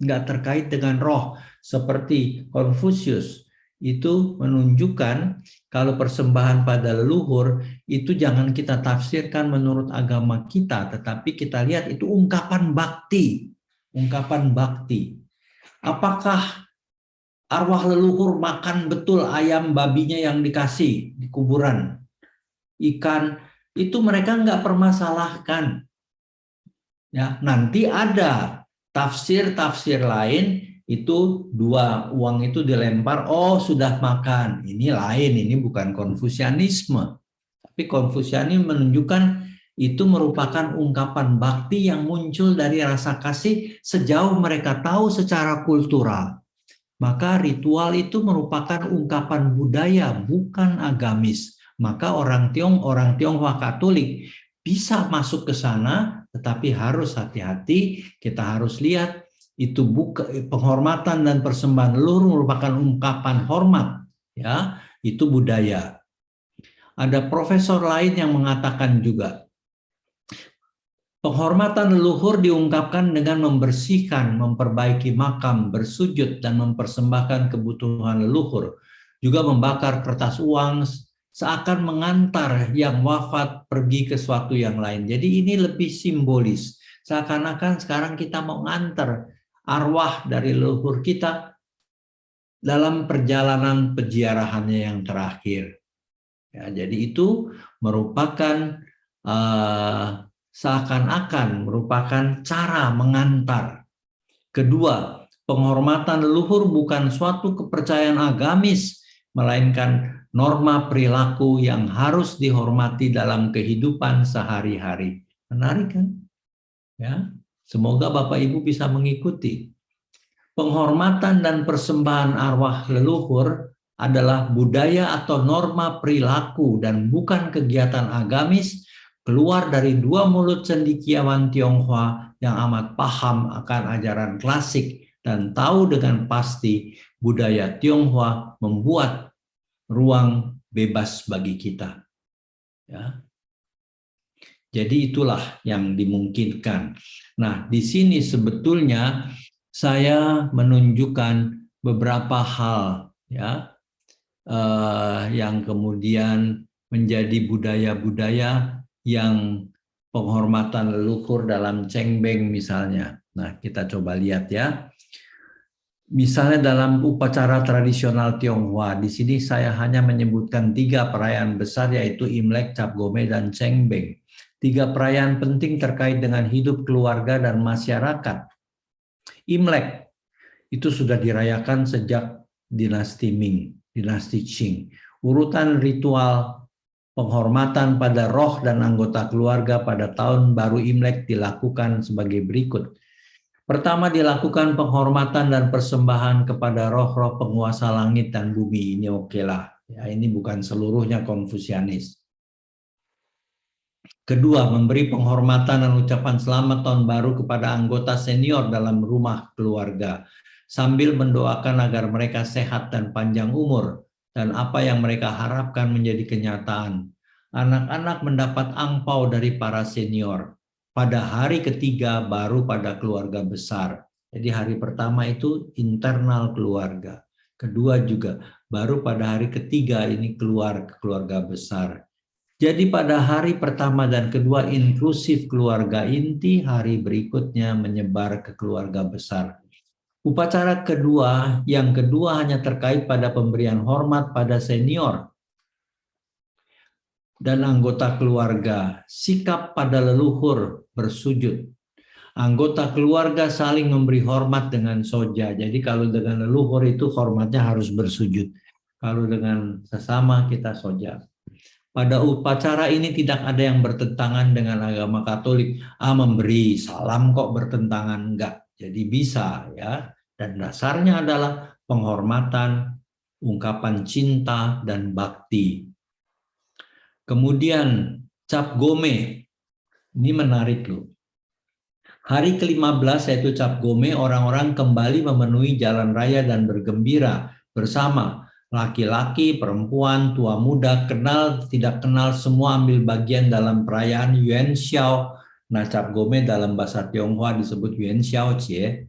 Speaker 2: nggak terkait dengan roh. Seperti Konfusius itu menunjukkan kalau persembahan pada leluhur itu jangan kita tafsirkan menurut agama kita, tetapi kita lihat itu ungkapan bakti, ungkapan bakti. Apakah arwah leluhur makan betul ayam babinya yang dikasih di kuburan, ikan, itu mereka nggak permasalahkan. Ya, nanti ada tafsir-tafsir lain. Itu dua uang itu dilempar, oh sudah makan, ini lain, ini bukan Konfusianisme. Tapi Konfusianisme menunjukkan itu merupakan ungkapan bakti yang muncul dari rasa kasih sejauh mereka tahu secara kultural. Maka ritual itu merupakan ungkapan budaya, bukan agamis. Maka orang Tionghoa Katolik bisa masuk ke sana, tetapi harus hati-hati, kita harus lihat itu penghormatan dan persembahan leluhur merupakan ungkapan hormat, ya, itu budaya. Ada profesor lain yang mengatakan juga Penghormatan leluhur diungkapkan dengan membersihkan, memperbaiki makam, bersujud, dan mempersembahkan kebutuhan leluhur. Juga membakar kertas uang seakan mengantar yang wafat pergi ke suatu yang lain. Jadi ini lebih simbolis. Seakan-akan sekarang kita mau ngantar arwah dari leluhur kita dalam perjalanan peziarahannya yang terakhir. Ya, jadi itu merupakan seakan-akan merupakan cara mengantar. Kedua, penghormatan leluhur bukan suatu kepercayaan agamis, melainkan norma perilaku yang harus dihormati dalam kehidupan sehari-hari. Menarik kan? Ya, semoga Bapak Ibu bisa mengikuti. Penghormatan dan persembahan arwah leluhur adalah budaya atau norma perilaku dan bukan kegiatan agamis, keluar dari dua mulut cendekiawan Tionghoa yang amat paham akan ajaran klasik dan tahu dengan pasti budaya Tionghoa membuat ruang bebas bagi kita. Ya. Jadi itulah yang dimungkinkan. Nah, di sini sebetulnya saya menunjukkan beberapa hal ya yang kemudian menjadi budaya-budaya yang penghormatan leluhur dalam cengbeng misalnya. Nah, kita coba lihat ya. Misalnya dalam upacara tradisional Tionghoa, di sini saya hanya menyebutkan 3 perayaan besar yaitu Imlek, Cap Gome, dan Cengbeng. 3 perayaan penting terkait dengan hidup keluarga dan masyarakat. Imlek itu sudah dirayakan sejak dinasti Ming, dinasti Qing. Urutan ritual penghormatan pada roh dan anggota keluarga pada tahun baru Imlek dilakukan sebagai berikut. Pertama, dilakukan penghormatan dan persembahan kepada roh-roh penguasa langit dan bumi. Ini oke lah. Ya, ini bukan seluruhnya Konfusianis. Kedua, memberi penghormatan dan ucapan selamat tahun baru kepada anggota senior dalam rumah keluarga, sambil mendoakan agar mereka sehat dan panjang umur, dan apa yang mereka harapkan menjadi kenyataan. Anak-anak mendapat angpau dari para senior. Pada hari ketiga baru pada keluarga besar. Jadi hari pertama itu internal keluarga. Kedua juga baru pada hari ketiga ini keluar ke keluarga besar. Jadi pada hari pertama dan kedua inklusif keluarga inti, hari berikutnya menyebar ke keluarga besar. Upacara kedua, yang kedua hanya terkait pada pemberian hormat pada senior dan anggota keluarga, sikap pada leluhur, bersujud. Anggota keluarga saling memberi hormat dengan soja. Jadi kalau dengan leluhur itu hormatnya harus bersujud. Kalau dengan sesama kita soja. Pada upacara ini tidak ada yang bertentangan dengan agama Katolik. Memberi salam kok bertentangan? Enggak. Jadi bisa ya. Dan dasarnya adalah penghormatan, ungkapan cinta, dan bakti. Kemudian Cap Gome, ini menarik loh. Hari ke-15 yaitu Cap Gome, orang-orang kembali memenuhi jalan raya dan bergembira bersama. Laki-laki, perempuan, tua muda, kenal, tidak kenal, semua ambil bagian dalam perayaan Yuan Xiao. Nah, Cap Gome dalam bahasa Tionghoa disebut Yuan Xiao Jie.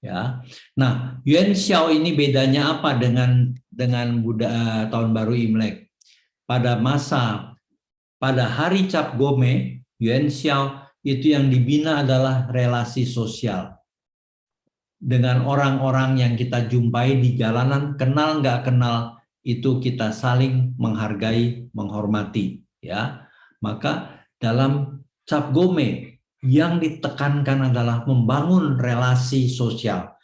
Speaker 2: Ya. Nah, Yuan Xiao ini bedanya apa dengan tahun baru Imlek? Pada hari Cap Gome, Yuan Xiao itu yang dibina adalah relasi sosial dengan orang-orang yang kita jumpai di jalanan, kenal nggak kenal, itu kita saling menghargai, menghormati, ya. Maka dalam Cap Gome yang ditekankan adalah membangun relasi sosial.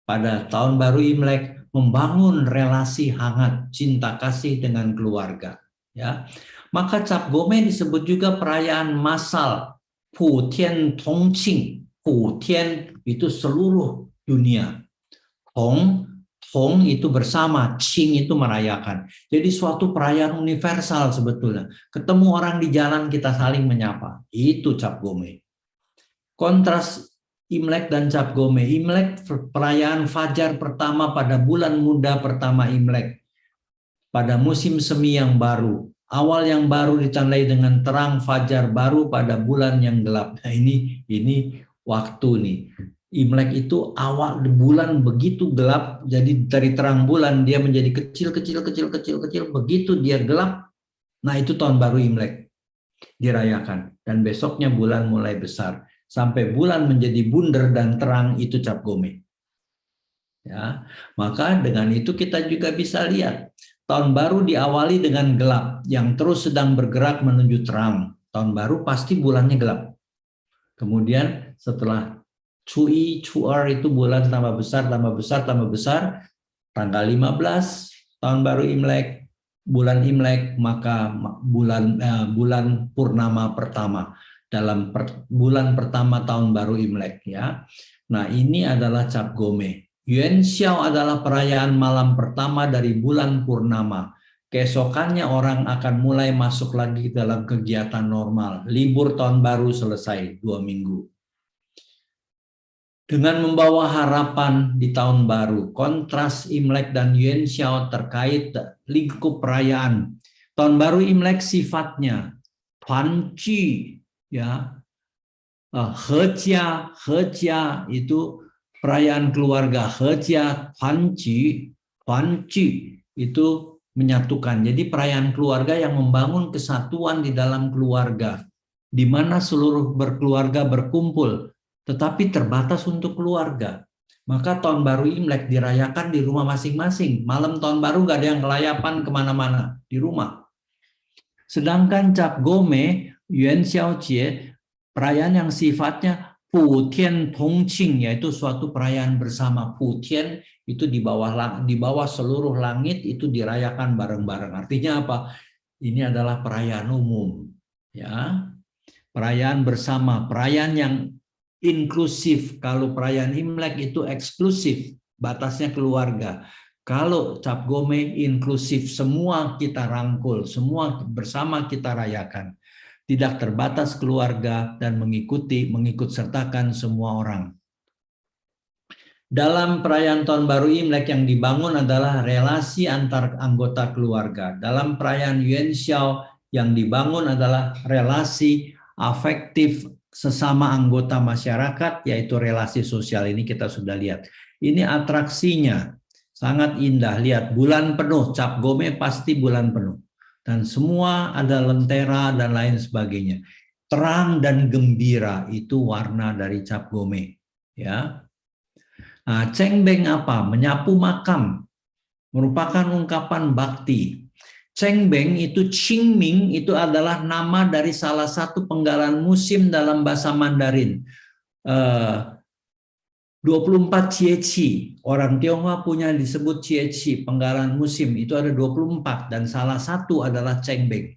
Speaker 2: Pada tahun baru Imlek, membangun relasi hangat, cinta kasih dengan keluarga, ya. Maka Cap Gome disebut juga perayaan massal, Pu Tian Tong Qing. Pu Tian itu seluruh dunia. Tong itu bersama, Qing itu merayakan. Jadi suatu perayaan universal sebetulnya. Ketemu orang di jalan kita saling menyapa. Itu Cap Gome. Kontras Imlek dan Cap Gome. Imlek perayaan fajar pertama pada bulan muda pertama Imlek. Pada musim semi yang baru. Awal yang baru ditandai dengan terang fajar baru pada bulan yang gelap. Nah, ini waktu nih. Imlek itu awal bulan begitu gelap, jadi dari terang bulan dia menjadi kecil, begitu dia gelap. Nah, itu tahun baru Imlek dirayakan, dan besoknya bulan mulai besar sampai bulan menjadi bundar dan terang, itu Cap Gome. Ya, maka dengan itu kita juga bisa lihat tahun baru diawali dengan gelap yang terus sedang bergerak menuju terang. Tahun baru pasti bulannya gelap. Kemudian setelah Cui, Cuar itu bulan tambah besar, tambah besar, tambah besar. Tanggal 15 tahun baru Imlek, bulan Imlek, maka bulan purnama pertama dalam bulan pertama tahun baru Imlek ya. Nah, ini adalah Cap Gome. Yuan Xiao adalah perayaan malam pertama dari bulan purnama. Keesokannya orang akan mulai masuk lagi dalam kegiatan normal. Libur tahun baru selesai 2 minggu. Dengan membawa harapan di tahun baru, kontras Imlek dan Yuan Xiao terkait lingkup perayaan. Tahun baru Imlek sifatnya Tuanji, ya, Hejia itu perayaan keluarga, Hejia, Tuanji itu menyatukan. Jadi perayaan keluarga yang membangun kesatuan di dalam keluarga, di mana seluruh berkeluarga berkumpul, tetapi terbatas untuk keluarga. Maka tahun baru Imlek dirayakan di rumah masing-masing. Malam tahun baru nggak ada yang kelayapan kemana-mana, di rumah. Sedangkan Cap Gome, Yuan Xiaojie, perayaan yang sifatnya Pu Tian Tong Qing, yaitu suatu perayaan bersama. Pu Tian itu di bawah seluruh langit, itu dirayakan bareng-bareng. Artinya apa? Ini adalah perayaan umum, ya. Perayaan bersama, perayaan yang inklusif. Kalau perayaan Imlek itu eksklusif, batasnya keluarga. Kalau Cap Gome inklusif, semua kita rangkul, semua bersama kita rayakan. Tidak terbatas keluarga dan mengikut sertakan semua orang. Dalam perayaan tahun baru Imlek yang dibangun adalah relasi antar anggota keluarga. Dalam perayaan Yuan Xiao yang dibangun adalah relasi afektif sesama anggota masyarakat, yaitu relasi sosial. Ini kita sudah lihat. Ini atraksinya sangat indah. Lihat, bulan penuh, Cap Gome pasti bulan penuh. Dan semua ada lentera dan lain sebagainya. Terang dan gembira itu warna dari Cap Gome. Ya. Nah, Cengbeng apa? Menyapu makam. Merupakan ungkapan bakti. Cengbeng itu Qingming itu adalah nama dari salah satu penggalan musim dalam bahasa Mandarin. 24 Qieci, orang Tionghoa punya disebut Qieci, penggalan musim itu ada 24 dan salah satu adalah Cengbeng.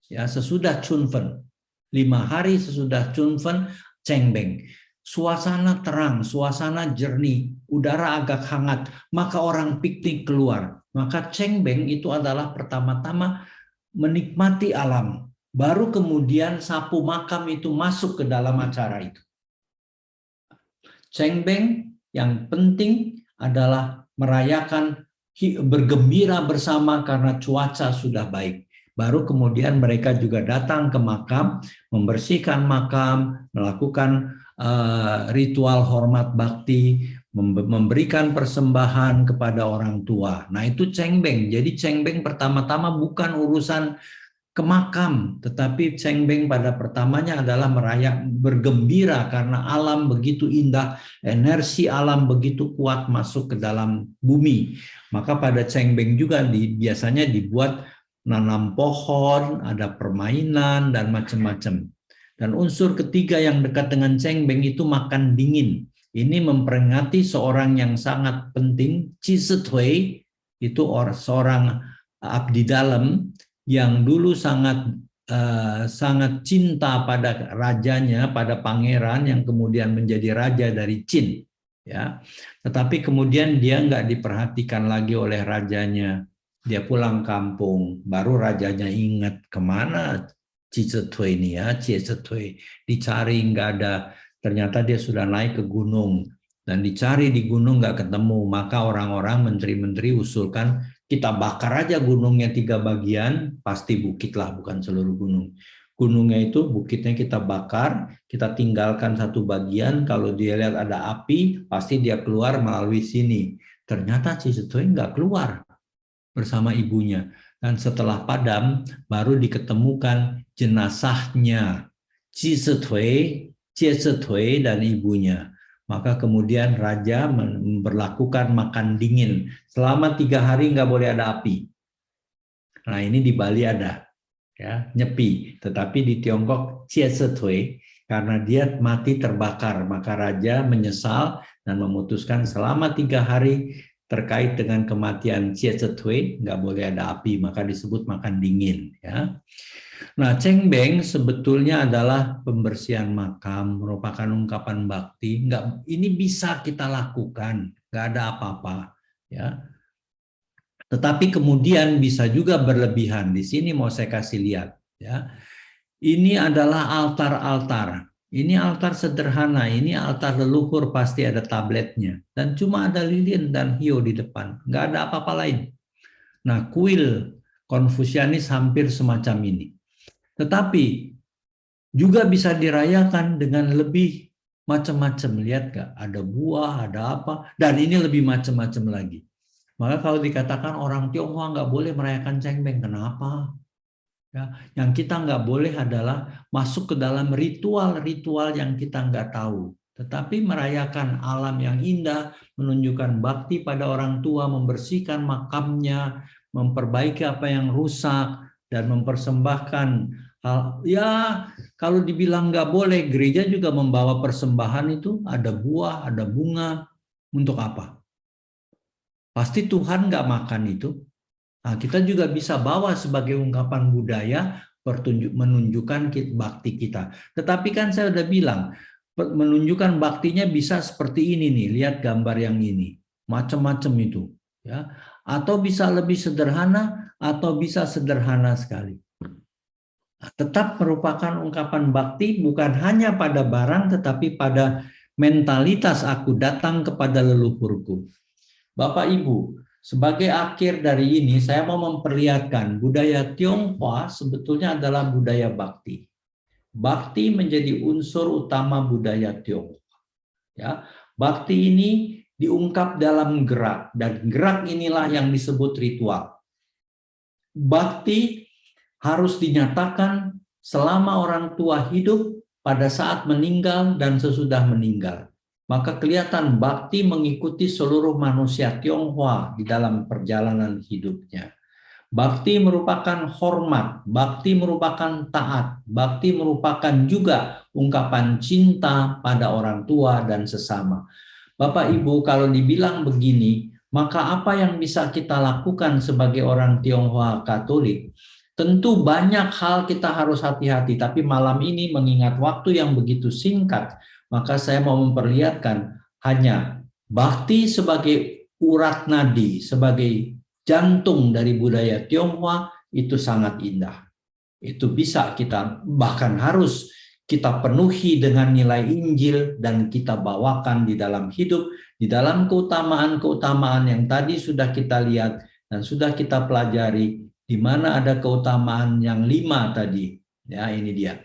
Speaker 2: Ya, sesudah Chunfen, 5 hari sesudah Chunfen, Cengbeng. Suasana terang, suasana jernih, udara agak hangat, maka orang piknik keluar. Maka Cengbeng itu adalah pertama-tama menikmati alam. Baru kemudian sapu makam itu masuk ke dalam acara itu. Cengbeng yang penting adalah merayakan, bergembira bersama karena cuaca sudah baik. Baru kemudian mereka juga datang ke makam, membersihkan makam, melakukan ritual hormat bakti, memberikan persembahan kepada orang tua. Nah, itu Cengbeng. Jadi Cengbeng pertama-tama bukan urusan ke makam, tetapi Cengbeng pada pertamanya adalah bergembira karena alam begitu indah, energi alam begitu kuat masuk ke dalam bumi. Maka pada Cengbeng juga biasanya dibuat nanam pohon, ada permainan dan macam-macam. Dan unsur ketiga yang dekat dengan Cengbeng itu makan dingin. Ini memperingati seorang yang sangat penting, Qi Shitui, itu seorang abdi dalam yang dulu sangat cinta pada rajanya, pada pangeran yang kemudian menjadi raja dari Qin. Ya, tetapi kemudian dia nggak diperhatikan lagi oleh rajanya. Dia pulang kampung, baru rajanya ingat kemana Qi Shitui ini ya, Qi Shitui. Dicari nggak ada, ternyata dia sudah naik ke gunung dan dicari di gunung nggak ketemu. Maka orang-orang menteri-menteri usulkan kita bakar aja gunungnya 3 bagian, pasti bukit lah, bukan seluruh gunung. Gunungnya itu, bukitnya kita bakar, kita tinggalkan satu bagian, kalau dia lihat ada api, pasti dia keluar melalui sini. Ternyata Cisetue nggak keluar bersama ibunya. Dan setelah padam, baru diketemukan jenazahnya Cisetue, Ciesetue dan ibunya. Maka kemudian raja memberlakukan makan dingin. Selama 3 hari nggak boleh ada api. Nah ini di Bali ada, ya, nyepi. Tetapi di Tiongkok Ciesetue, karena dia mati terbakar, maka raja menyesal dan memutuskan selama 3 hari terkait dengan kematian Ciesetue nggak boleh ada api, maka disebut makan dingin. Ya. Nah, cengbeng sebetulnya adalah pembersihan makam, merupakan ungkapan bakti. Nggak, ini bisa kita lakukan, nggak ada apa-apa. Ya. Tetapi kemudian bisa juga berlebihan. Di sini mau saya kasih lihat. Ya. Ini adalah altar-altar. Ini altar sederhana, ini altar leluhur, pasti ada tabletnya. Dan cuma ada lilin dan hiu di depan, nggak ada apa-apa lain. Nah, kuil Konfusianis hampir semacam ini. Tetapi juga bisa dirayakan dengan lebih macam-macam. Lihat nggak? Ada buah, ada apa, dan ini lebih macam-macam lagi. Maka kalau dikatakan orang Tionghoa nggak boleh merayakan cengbeng, kenapa? Ya, yang kita nggak boleh adalah masuk ke dalam ritual-ritual yang kita nggak tahu. Tetapi merayakan alam yang indah, menunjukkan bakti pada orang tua, membersihkan makamnya, memperbaiki apa yang rusak, dan mempersembahkan hal. Ya, kalau dibilang nggak boleh, gereja juga membawa persembahan itu, ada buah, ada bunga. Untuk apa? Pasti Tuhan nggak makan itu. Nah, kita juga bisa bawa sebagai ungkapan budaya menunjukkan bakti kita. Tetapi kan saya udah bilang, menunjukkan baktinya bisa seperti ini nih, lihat gambar yang ini. Macam-macam itu, ya. Atau bisa lebih sederhana atau bisa sederhana sekali. Nah, tetap merupakan ungkapan bakti bukan hanya pada barang tetapi pada mentalitas aku datang kepada leluhurku. Bapak Ibu, sebagai akhir dari ini saya mau memperlihatkan budaya Tionghoa sebetulnya adalah budaya bakti. Bakti menjadi unsur utama budaya Tionghoa. Ya, bakti ini diungkap dalam gerak dan gerak inilah yang disebut ritual. Bakti harus dinyatakan selama orang tua hidup, pada saat meninggal dan sesudah meninggal. Maka kelihatan bakti mengikuti seluruh manusia Tionghoa di dalam perjalanan hidupnya. Bakti merupakan hormat, bakti merupakan taat, bakti merupakan juga ungkapan cinta pada orang tua dan sesama. Bapak Ibu, kalau dibilang begini, maka apa yang bisa kita lakukan sebagai orang Tionghoa Katolik? Tentu banyak hal kita harus hati-hati, tapi malam ini mengingat waktu yang begitu singkat, maka saya mau memperlihatkan hanya bakti sebagai urat nadi, sebagai jantung dari budaya Tionghoa itu sangat indah. Itu bisa kita, bahkan harus kita penuhi dengan nilai Injil dan kita bawakan di dalam hidup, di dalam keutamaan-keutamaan yang tadi sudah kita lihat dan sudah kita pelajari, di mana ada keutamaan yang 5 tadi. Ya, ini dia.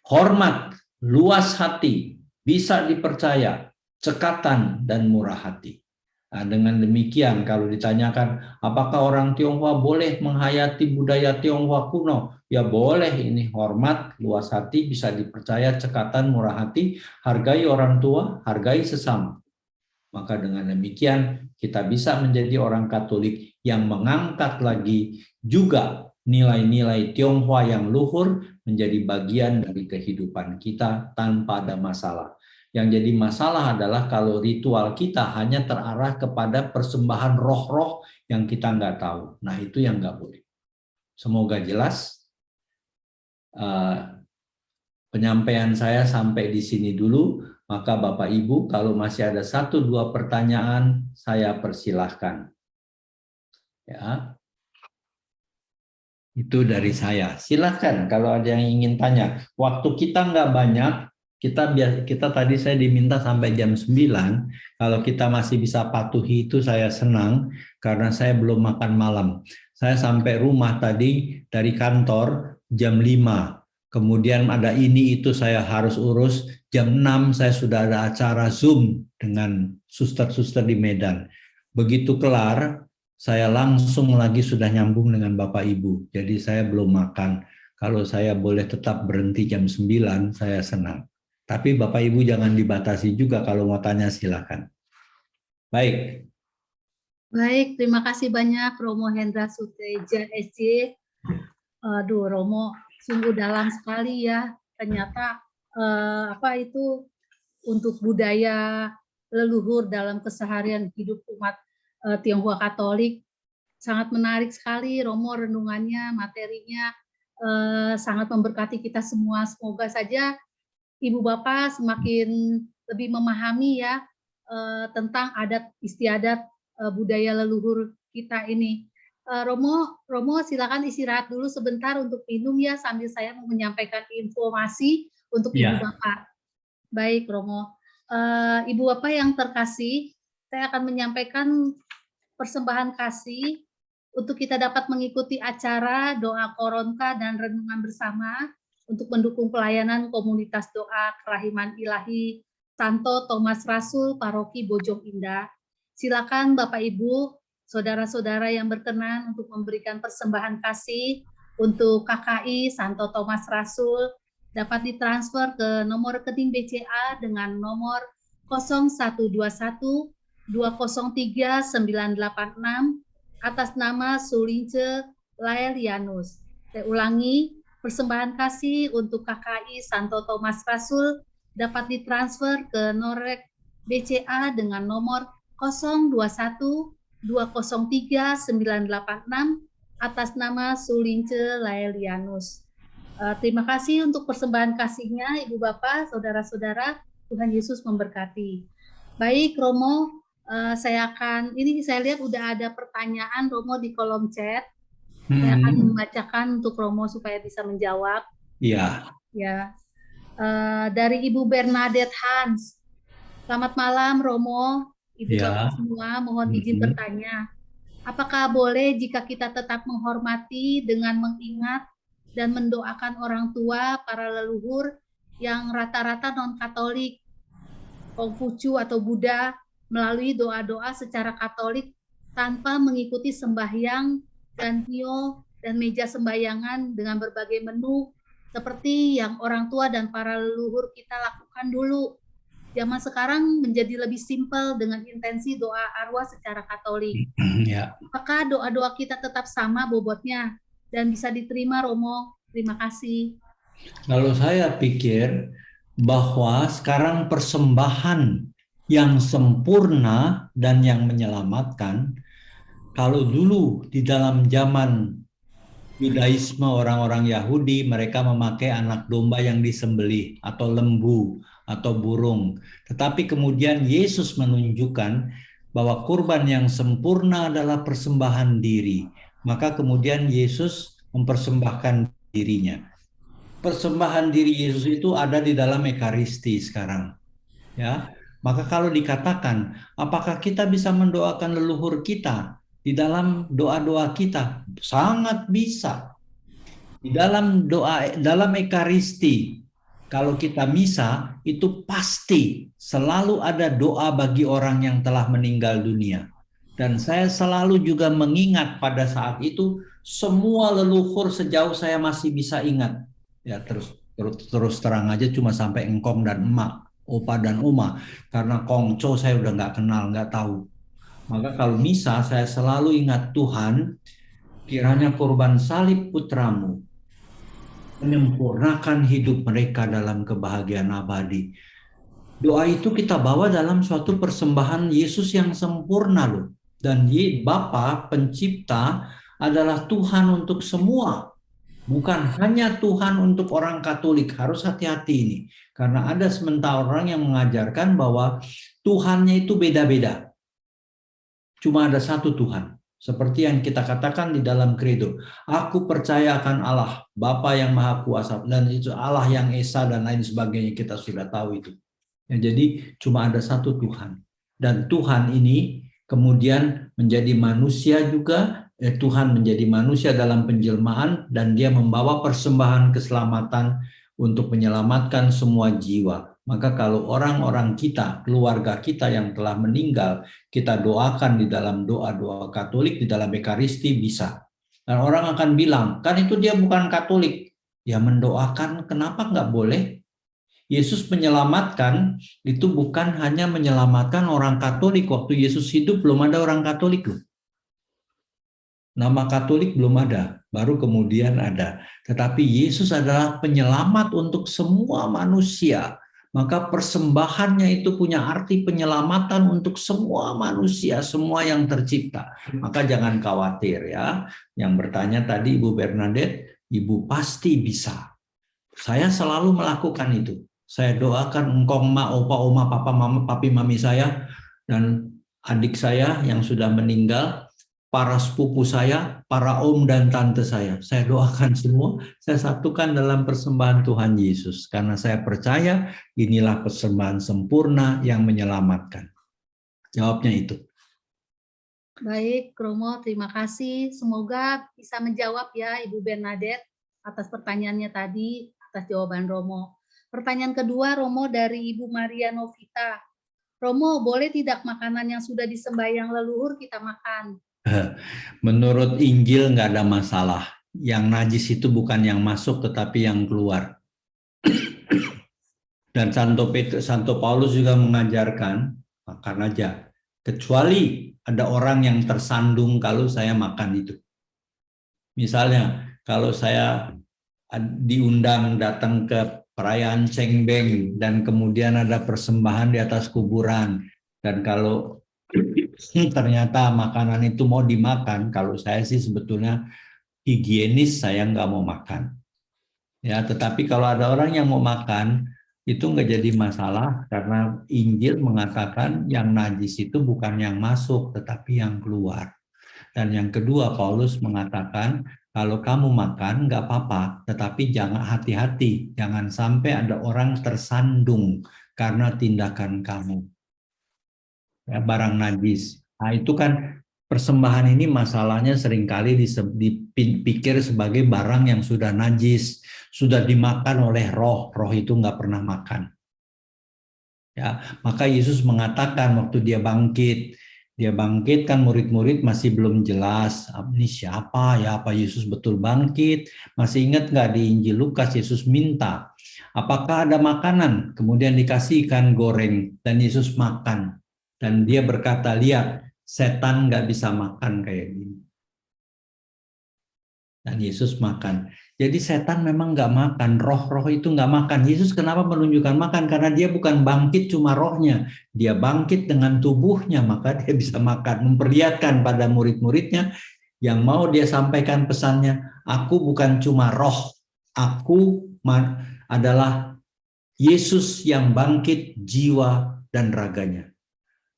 Speaker 2: Hormat, luas hati, bisa dipercaya, cekatan, dan murah hati. Nah, dengan demikian, kalau ditanyakan apakah orang Tionghoa boleh menghayati budaya Tionghoa kuno? Ya boleh, ini hormat, luas hati, bisa dipercaya, cekatan, murah hati, hargai orang tua, hargai sesama. Maka dengan demikian kita bisa menjadi orang Katolik yang mengangkat lagi juga nilai-nilai Tionghoa yang luhur menjadi bagian dari kehidupan kita tanpa ada masalah. Yang jadi masalah adalah kalau ritual kita hanya terarah kepada persembahan roh-roh yang kita nggak tahu. Nah itu yang nggak boleh. Semoga jelas. Penyampaian saya sampai di sini dulu. Maka Bapak Ibu, kalau masih ada 1-2 pertanyaan, saya persilahkan. Ya, itu dari saya. Silahkan kalau ada yang ingin tanya. Waktu kita nggak banyak, kita tadi saya diminta sampai jam 9. Kalau kita masih bisa patuhi itu saya senang karena saya belum makan malam. Saya sampai rumah tadi dari kantor jam 5. Kemudian ada ini itu saya harus urus. Jam 6 saya sudah ada acara Zoom dengan suster-suster di Medan. Begitu kelar, saya langsung lagi sudah nyambung dengan Bapak Ibu. Jadi saya belum makan. Kalau saya boleh tetap berhenti jam 9, saya senang. Tapi Bapak Ibu jangan dibatasi juga, kalau mau tanya silakan. Baik.
Speaker 1: Baik, terima kasih banyak Romo Hendra Suteja SC. Aduh, Romo sungguh dalam sekali ya. Ternyata apa itu untuk budaya leluhur dalam keseharian hidup umat Tionghoa Katolik. Sangat menarik sekali Romo renungannya, materinya sangat memberkati kita semua. Semoga saja Ibu Bapak semakin lebih memahami ya tentang adat istiadat budaya leluhur kita ini. Romo silakan istirahat dulu sebentar untuk minum ya, sambil saya mau menyampaikan informasi untuk Ibu Bapak. Baik Romo. Ibu Bapak yang terkasih, saya akan menyampaikan persembahan kasih untuk kita dapat mengikuti acara doa koronta dan renungan bersama untuk mendukung pelayanan komunitas doa kerahiman ilahi Santo Thomas Rasul Paroki Bojong Indah. Silakan Bapak Ibu, saudara-saudara yang berkenan untuk memberikan persembahan kasih untuk KKI Santo Thomas Rasul dapat ditransfer ke nomor rekening BCA dengan nomor 0121 203 986 atas nama Sulince Laelianus. Saya ulangi, persembahan kasih untuk KKI Santo Thomas Rasul dapat ditransfer ke Norek BCA dengan nomor 021 203 986 atas nama Sulince Laelianus. Terima kasih untuk persembahan kasihnya Ibu Bapak, saudara-saudara. Tuhan Yesus memberkati. Baik Romo, saya lihat udah ada pertanyaan Romo di kolom chat. Saya akan membacakan untuk Romo supaya bisa menjawab.
Speaker 2: Iya.
Speaker 1: Ya. Dari Ibu Bernadette Hans. Selamat malam Romo, Ibu Bapak semua, mohon izin bertanya. Apakah boleh jika kita tetap menghormati dengan mengingat dan mendoakan orang tua para leluhur yang rata-rata non-Katolik, Konghucu atau Buddha, melalui doa-doa secara Katolik tanpa mengikuti sembahyang dan hio dan meja sembahyangan dengan berbagai menu seperti yang orang tua dan para leluhur kita lakukan dulu. Zaman sekarang menjadi lebih simpel dengan intensi doa arwah secara Katolik. Apakah doa-doa kita tetap sama bobotnya dan bisa diterima Romo? Terima kasih.
Speaker 2: Kalau saya pikir bahwa sekarang persembahan yang sempurna dan yang menyelamatkan, kalau dulu di dalam zaman Yudaisme orang-orang Yahudi, mereka memakai anak domba yang disembelih atau lembu atau burung. Tetapi kemudian Yesus menunjukkan bahwa kurban yang sempurna adalah persembahan diri. Maka kemudian Yesus mempersembahkan dirinya. Persembahan diri Yesus itu ada di dalam Ekaristi sekarang. Ya. Maka kalau dikatakan, apakah kita bisa mendoakan leluhur kita di dalam doa-doa kita? Sangat bisa. Di dalam doa, dalam Ekaristi, kalau kita misa, itu pasti selalu ada doa bagi orang yang telah meninggal dunia. Dan saya selalu juga mengingat pada saat itu, semua leluhur sejauh saya masih bisa ingat. Ya terus terang aja cuma sampai engkong dan emak, opa dan oma, karena kongco saya udah nggak kenal, nggak tahu. Maka kalau misa saya selalu ingat, Tuhan, kiranya korban salib putramu menyempurnakan hidup mereka dalam kebahagiaan abadi. Doa itu kita bawa dalam suatu persembahan Yesus yang sempurna loh. Dan Bapa pencipta adalah Tuhan untuk semua. Bukan hanya Tuhan untuk orang Katolik, harus hati-hati ini. Karena ada sementara orang yang mengajarkan bahwa Tuhannya itu beda-beda. Cuma ada satu Tuhan. Seperti yang kita katakan di dalam kredo. Aku percaya akan Allah, Bapa yang Maha Kuasa, dan itu Allah yang Esa dan lain sebagainya, kita sudah tahu itu. Ya, jadi cuma ada satu Tuhan. Dan Tuhan ini kemudian menjadi manusia juga, Tuhan menjadi manusia dalam penjelmaan, dan dia membawa persembahan keselamatan untuk menyelamatkan semua jiwa. Maka kalau orang-orang kita, keluarga kita yang telah meninggal, kita doakan di dalam doa-doa Katolik, di dalam Ekaristi bisa. Dan orang akan bilang, kan itu dia bukan Katolik. Ya mendoakan, kenapa nggak boleh? Yesus menyelamatkan itu bukan hanya menyelamatkan orang Katolik. Waktu Yesus hidup belum ada orang Katolik loh. Nama Katolik belum ada, baru kemudian ada. Tetapi Yesus adalah penyelamat untuk semua manusia. Maka persembahannya itu punya arti penyelamatan untuk semua manusia, semua yang tercipta. Maka jangan khawatir ya. Yang bertanya tadi Ibu Bernadette, Ibu pasti bisa. Saya selalu melakukan itu. Saya doakan engkong, ma, opa, oma, papa, mama, papi, mami saya, dan adik saya yang sudah meninggal, para sepupu saya, para om dan tante saya. Saya doakan semua, saya satukan dalam persembahan Tuhan Yesus. Karena saya percaya inilah persembahan sempurna yang menyelamatkan. Jawabnya itu.
Speaker 1: Baik, Romo, terima kasih. Semoga bisa menjawab ya Ibu Bernadette atas pertanyaannya tadi, atas jawaban Romo. Pertanyaan kedua, Romo, dari Ibu Maria Novita. Romo, boleh tidak makanan yang sudah disembahyang leluhur kita makan?
Speaker 2: Menurut Injil nggak ada masalah. Yang najis itu bukan yang masuk tetapi yang keluar. Dan Santo Paulus juga mengajarkan, makan aja. Kecuali ada orang yang tersandung kalau saya makan itu. Misalnya, kalau saya diundang datang ke perayaan Cengbeng dan kemudian ada persembahan di atas kuburan. Dan kalau ternyata makanan itu mau dimakan, kalau saya sih sebetulnya higienis, saya nggak mau makan. Ya, tetapi kalau ada orang yang mau makan, itu nggak jadi masalah karena Injil mengatakan yang najis itu bukan yang masuk, tetapi yang keluar. Dan yang kedua, Paulus mengatakan kalau kamu makan nggak apa-apa, tetapi jangan hati-hati, jangan sampai ada orang tersandung karena tindakan kamu. Ya, barang najis. Nah, itu kan persembahan ini masalahnya seringkali dipikir sebagai barang yang sudah najis, sudah dimakan oleh roh, roh itu nggak pernah makan. Ya, maka Yesus mengatakan waktu dia bangkit kan murid-murid masih belum jelas, ini siapa ya, apa Yesus betul bangkit? Masih ingat nggak di Injil Lukas Yesus minta, apakah ada makanan? Kemudian dikasih ikan goreng dan Yesus makan. Dan dia berkata, lihat, setan nggak bisa makan kayak gini. Dan Yesus makan. Jadi setan memang nggak makan, roh-roh itu nggak makan. Yesus kenapa menunjukkan makan? Karena dia bukan bangkit cuma rohnya. Dia bangkit dengan tubuhnya, maka dia bisa makan. Memperlihatkan pada murid-muridnya yang mau dia sampaikan pesannya, aku bukan cuma roh, aku adalah Yesus yang bangkit jiwa dan raganya.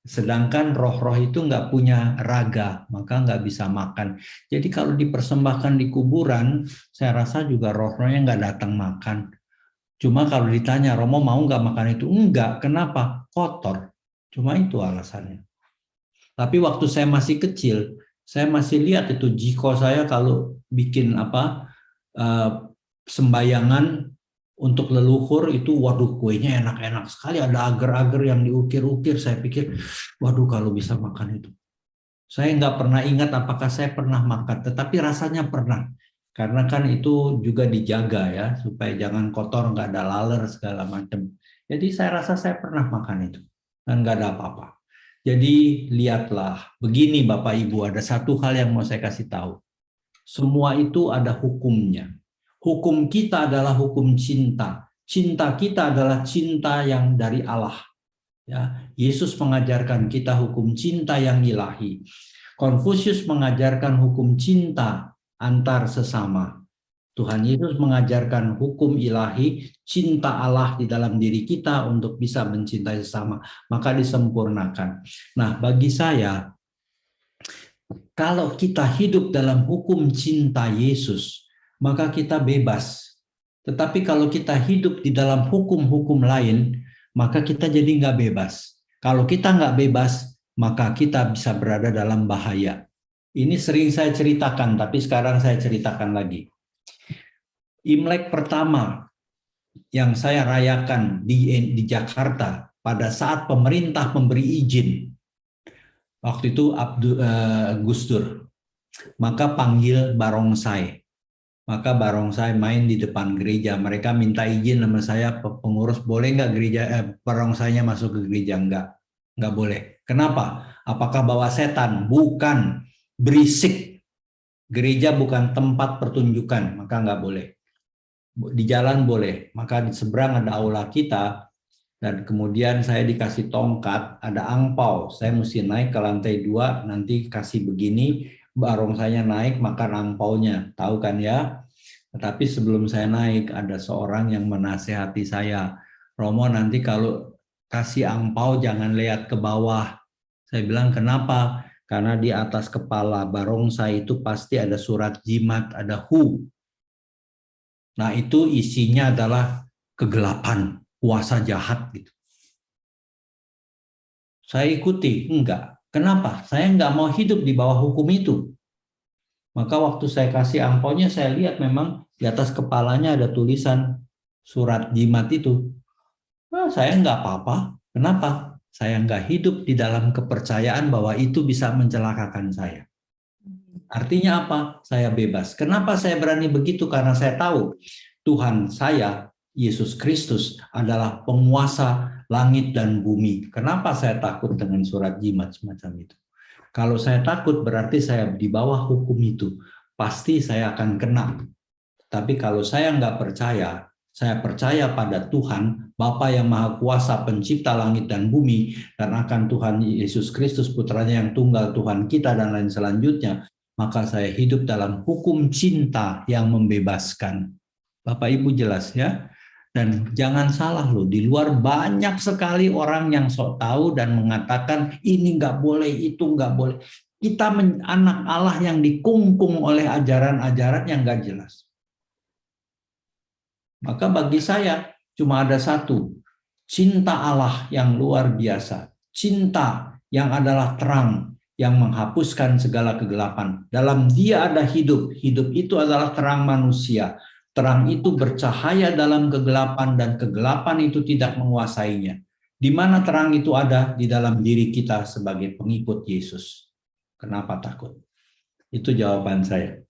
Speaker 2: Sedangkan roh-roh itu nggak punya raga, maka nggak bisa makan. Jadi kalau dipersembahkan di kuburan, saya rasa juga roh-rohnya nggak datang makan. Cuma kalau ditanya, Romo mau nggak makan itu? Enggak, kenapa? Kotor. Cuma itu alasannya. Tapi waktu saya masih kecil, saya masih lihat itu jiko saya kalau bikin sembayangan untuk leluhur itu, waduh kuenya enak-enak sekali, ada agar-agar yang diukir-ukir. Saya pikir, waduh kalau bisa makan itu. Saya nggak pernah ingat apakah saya pernah makan, tetapi rasanya pernah. Karena kan itu juga dijaga ya, supaya jangan kotor, nggak ada laler segala macam. Jadi saya rasa saya pernah makan itu, dan nggak ada apa-apa. Jadi lihatlah, begini Bapak Ibu, ada satu hal yang mau saya kasih tahu. Semua itu ada hukumnya. Hukum kita adalah hukum cinta. Cinta kita adalah cinta yang dari Allah. Ya, Yesus mengajarkan kita hukum cinta yang ilahi. Konfusius mengajarkan hukum cinta antar sesama. Tuhan Yesus mengajarkan hukum ilahi, cinta Allah di dalam diri kita untuk bisa mencintai sesama. Maka disempurnakan. Nah, bagi saya, Kalau kita hidup dalam hukum cinta Yesus, maka kita bebas. Tetapi kalau kita hidup di dalam hukum-hukum lain, maka kita jadi nggak bebas. Kalau kita nggak bebas, maka kita bisa berada dalam bahaya. Ini sering saya ceritakan, tapi sekarang saya ceritakan lagi. Imlek pertama yang saya rayakan di Jakarta pada saat pemerintah memberi izin, waktu itu Gus Dur, maka panggil barongsai. Maka barongsai main di depan gereja. Mereka minta izin sama saya, pengurus, boleh nggak barongsainya masuk ke gereja? Nggak boleh. Kenapa? Apakah bawa setan? Bukan. Berisik. Gereja bukan tempat pertunjukan, maka nggak boleh. Di jalan boleh. Maka di seberang ada aula kita, dan kemudian saya dikasih tongkat, ada angpau. Saya mesti naik ke lantai 2, nanti kasih begini, barongsainya naik, makan angpaunya. Tahu kan ya? Tetapi sebelum saya naik, ada seorang yang menasehati saya, Romo, nanti kalau kasih angpau jangan lihat ke bawah. Saya bilang, kenapa? Karena di atas kepala barongsai itu pasti ada surat jimat, ada hu. Nah, itu isinya adalah kegelapan, kuasa jahat gitu. Saya ikuti, enggak. Kenapa? Saya enggak mau hidup di bawah hukum itu. Maka waktu saya kasih angpaunya, saya lihat memang di atas kepalanya ada tulisan surat jimat itu. Nah, saya enggak apa-apa. Kenapa? Saya enggak hidup di dalam kepercayaan bahwa itu bisa mencelakakan saya. Artinya apa? Saya bebas. Kenapa saya berani begitu? Karena saya tahu Tuhan saya, Yesus Kristus, adalah penguasa langit dan bumi. Kenapa saya takut dengan surat jimat semacam itu? Kalau saya takut berarti saya di bawah hukum itu. Pasti saya akan kena. Tapi kalau saya nggak percaya, saya percaya pada Tuhan, Bapa yang Maha Kuasa, pencipta langit dan bumi, dan akan Tuhan Yesus Kristus, putranya yang tunggal, Tuhan kita, dan lain selanjutnya, maka saya hidup dalam hukum cinta yang membebaskan. Bapak Ibu jelas ya? Dan jangan salah loh, di luar banyak sekali orang yang sok tahu dan mengatakan ini nggak boleh, itu nggak boleh. Kita anak Allah yang dikungkung oleh ajaran-ajaran yang nggak jelas. Maka bagi saya cuma ada satu, cinta Allah yang luar biasa. Cinta yang adalah terang, yang menghapuskan segala kegelapan. Dalam Dia ada hidup, hidup itu adalah terang manusia. Terang itu bercahaya dalam kegelapan dan kegelapan itu tidak menguasainya. Di mana terang itu ada? Di dalam diri kita sebagai pengikut Yesus. Kenapa takut? Itu jawaban saya.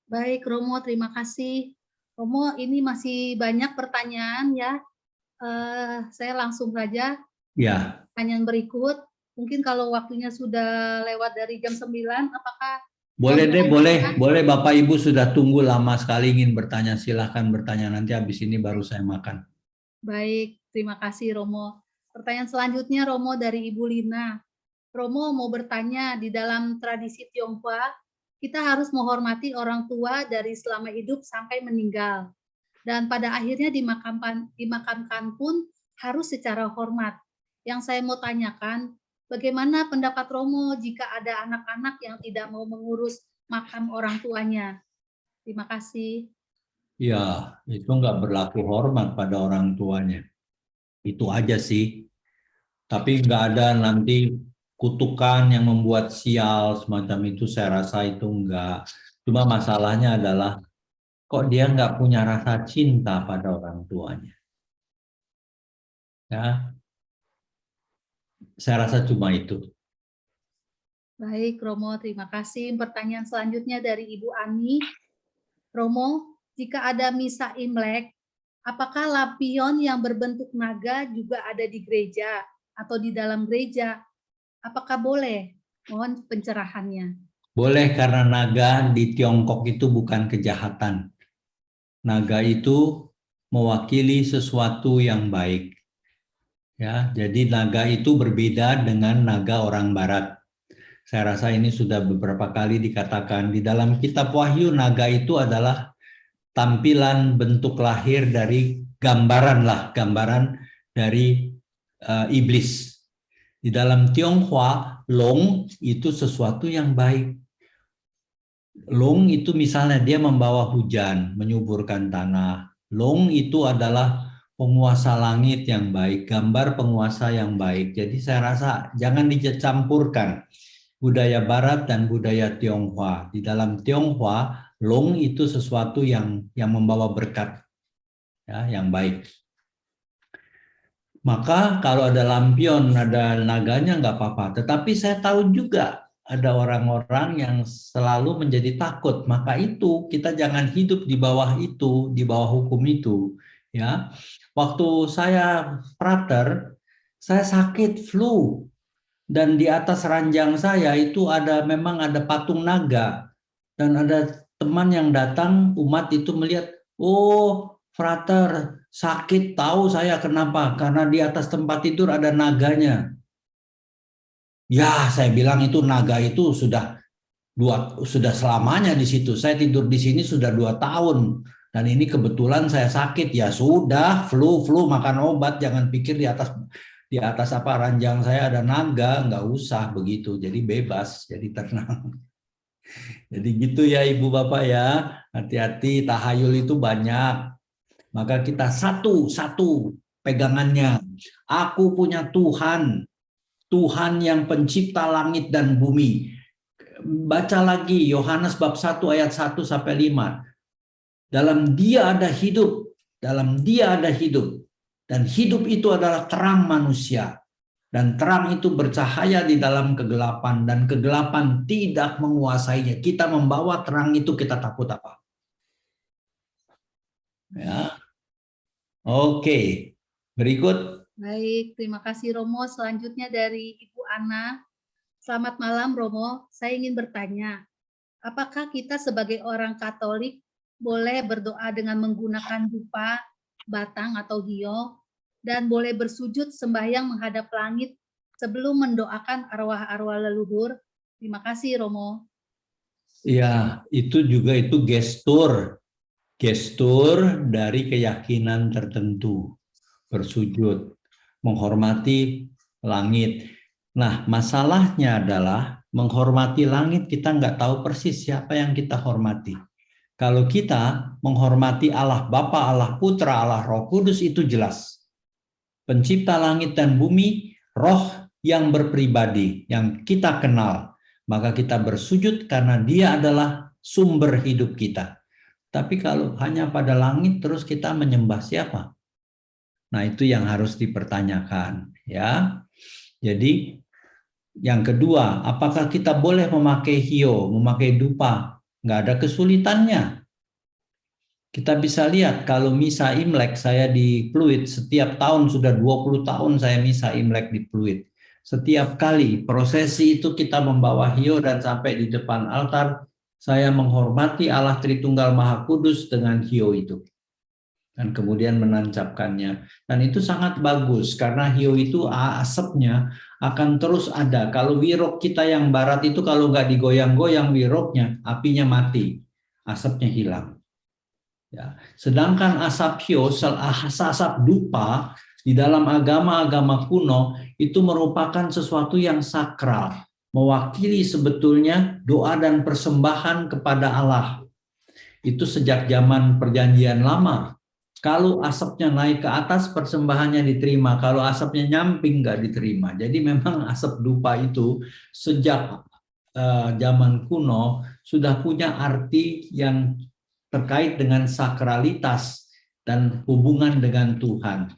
Speaker 1: Baik, Romo, terima kasih. Romo, ini masih banyak pertanyaan ya. Saya langsung saja.
Speaker 2: Ya.
Speaker 1: Pertanyaan berikut. Mungkin kalau waktunya sudah lewat dari jam 9, apakah
Speaker 2: boleh deh, boleh Bapak Ibu sudah tunggu lama sekali ingin bertanya, silahkan bertanya, nanti habis ini baru saya makan.
Speaker 1: Baik, terima kasih Romo. Pertanyaan selanjutnya Romo dari Ibu Lina. Romo mau bertanya, di dalam tradisi Tionghoa, kita harus menghormati orang tua dari selama hidup sampai meninggal. Dan pada akhirnya dimakamkan pun harus secara hormat. Yang saya mau tanyakan, bagaimana pendapat Romo jika ada anak-anak yang tidak mau mengurus makam orang tuanya? Terima kasih.
Speaker 2: Ya, itu nggak berlaku hormat pada orang tuanya. Itu aja sih. Tapi nggak ada nanti kutukan yang membuat sial semacam itu, saya rasa itu enggak. Cuma masalahnya adalah kok dia nggak punya rasa cinta pada orang tuanya. Ya, saya rasa cuma itu.
Speaker 1: Baik, Romo, terima kasih. Pertanyaan selanjutnya dari Ibu Ani. Romo, jika ada misa Imlek, apakah lampion yang berbentuk naga juga ada di gereja atau di dalam gereja? Apakah boleh? Mohon pencerahannya.
Speaker 2: Boleh, karena naga di Tiongkok itu bukan kejahatan. Naga itu mewakili sesuatu yang baik. Ya, jadi naga itu berbeda dengan naga orang barat. Saya rasa ini sudah beberapa kali dikatakan di dalam kitab Wahyu, naga itu adalah tampilan bentuk lahir dari gambaran dari iblis. Di dalam Tionghoa, long itu sesuatu yang baik. Long itu misalnya dia membawa hujan, menyuburkan tanah. Long itu adalah penguasa langit yang baik, gambar penguasa yang baik. Jadi saya rasa jangan dicampurkan budaya Barat dan budaya Tionghoa. Di dalam Tionghoa, long itu sesuatu yang membawa berkat, ya, yang baik. Maka kalau ada lampion, ada naganya nggak apa-apa. Tetapi saya tahu juga ada orang-orang yang selalu menjadi takut. Maka itu kita jangan hidup di bawah itu, di bawah hukum itu. Ya, waktu saya frater, saya sakit flu dan di atas ranjang saya itu memang ada patung naga dan ada teman yang datang umat itu melihat, oh frater sakit, tahu saya kenapa, karena di atas tempat tidur ada naganya. Ya saya bilang itu naga itu sudah selamanya di situ. Saya tidur di sini sudah 2 tahun dan ini kebetulan saya sakit. Ya sudah, flu makan obat. Jangan pikir di atas apa ranjang saya ada naga, nggak usah begitu. Jadi bebas, jadi tenang. Jadi gitu ya Ibu Bapak ya. Hati-hati, tahayul itu banyak. Maka kita satu pegangannya. Aku punya Tuhan, Tuhan yang pencipta langit dan bumi. Baca lagi Yohanes bab 1 ayat 1 sampai 5. Dalam Dia ada hidup, dalam Dia ada hidup. Dan hidup itu adalah terang manusia. Dan terang itu bercahaya di dalam kegelapan dan kegelapan tidak menguasainya. Kita membawa terang itu, kita takut apa? Ya. Oke. Berikut.
Speaker 1: Baik, terima kasih Romo. Selanjutnya dari Ibu Ana. Selamat malam Romo, saya ingin bertanya, apakah kita sebagai orang Katolik boleh berdoa dengan menggunakan dupa, batang atau hio, dan boleh bersujud sembahyang menghadap langit sebelum mendoakan arwah-arwah leluhur? Terima kasih Romo.
Speaker 2: Ya, itu gestur dari keyakinan tertentu, bersujud, menghormati langit. Nah, masalahnya adalah menghormati langit, kita nggak tahu persis siapa yang kita hormati. Kalau kita menghormati Allah Bapa, Allah Putra, Allah Roh Kudus, itu jelas. Pencipta langit dan bumi, roh yang berpribadi, yang kita kenal. Maka kita bersujud karena Dia adalah sumber hidup kita. Tapi kalau hanya pada langit terus kita menyembah siapa? Nah, itu yang harus dipertanyakan, ya. Jadi yang kedua, apakah kita boleh memakai hio, memakai dupa? Nggak ada kesulitannya. Kita bisa lihat kalau misa Imlek, saya di Pluit, setiap tahun sudah 20 tahun saya misa Imlek di Pluit. Setiap kali prosesi itu kita membawa hio dan sampai di depan altar, saya menghormati Allah Tritunggal Maha Kudus dengan hio itu. Dan kemudian menancapkannya. Dan itu sangat bagus karena hio itu asapnya akan terus ada. Kalau wirok kita yang barat itu kalau nggak digoyang-goyang wiroknya, apinya mati, asapnya hilang. Ya. Sedangkan asap hio, asap dupa di dalam agama-agama kuno itu merupakan sesuatu yang sakral, mewakili sebetulnya doa dan persembahan kepada Allah. Itu sejak zaman Perjanjian Lama. Kalau asapnya naik ke atas, persembahannya diterima. Kalau asapnya nyamping, nggak diterima. Jadi memang asap dupa itu sejak zaman kuno sudah punya arti yang terkait dengan sakralitas dan hubungan dengan Tuhan.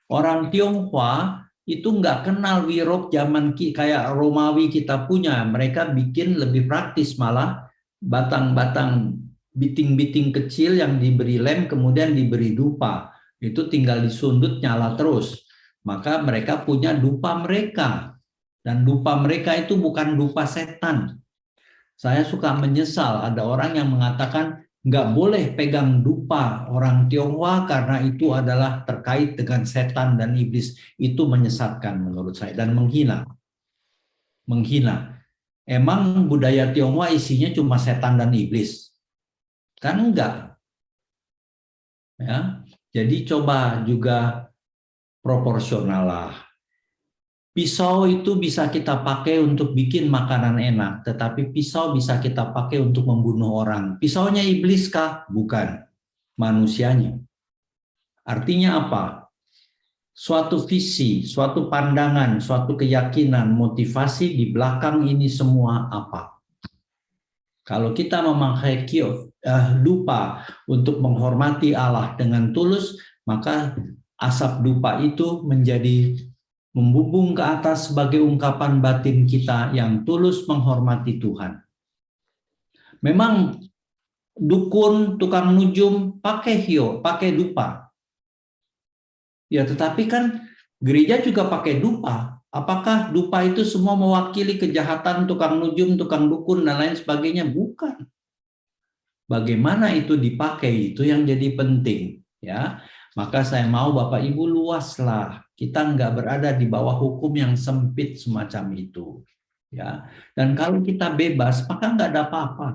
Speaker 2: Orang Tionghoa itu nggak kenal wirok zaman kayak Romawi kita punya. Mereka bikin lebih praktis malah batang-batang biting-biting kecil yang diberi lem kemudian diberi dupa. Itu tinggal disundut nyala terus. Maka mereka punya dupa mereka. Dan dupa mereka itu bukan dupa setan. Saya suka menyesal ada orang yang mengatakan nggak boleh pegang dupa orang Tionghoa karena itu adalah terkait dengan setan dan iblis. Itu menyesatkan menurut saya dan menghina. Menghina. Emang budaya Tionghoa isinya cuma setan dan iblis? Kan enggak. Ya. Jadi coba juga proporsional lah. Pisau itu bisa kita pakai untuk bikin makanan enak, tetapi pisau bisa kita pakai untuk membunuh orang. Pisaunya iblis kah? Bukan, manusianya. Artinya apa? Suatu visi, suatu pandangan, suatu keyakinan, motivasi di belakang ini semua apa? Kalau kita memakai dupa untuk menghormati Allah dengan tulus, maka asap dupa itu menjadi membubung ke atas sebagai ungkapan batin kita yang tulus menghormati Tuhan. Memang dukun, tukang nujum pakai pakai dupa. Ya, tetapi kan gereja juga pakai dupa. Apakah dupa itu semua mewakili kejahatan tukang nujum, tukang dukun dan lain sebagainya? Bukan. Bagaimana itu dipakai itu yang jadi penting, ya. Maka saya mau Bapak Ibu luaslah. Kita nggak berada di bawah hukum yang sempit semacam itu, ya. Dan kalau kita bebas, maka nggak ada apa-apa.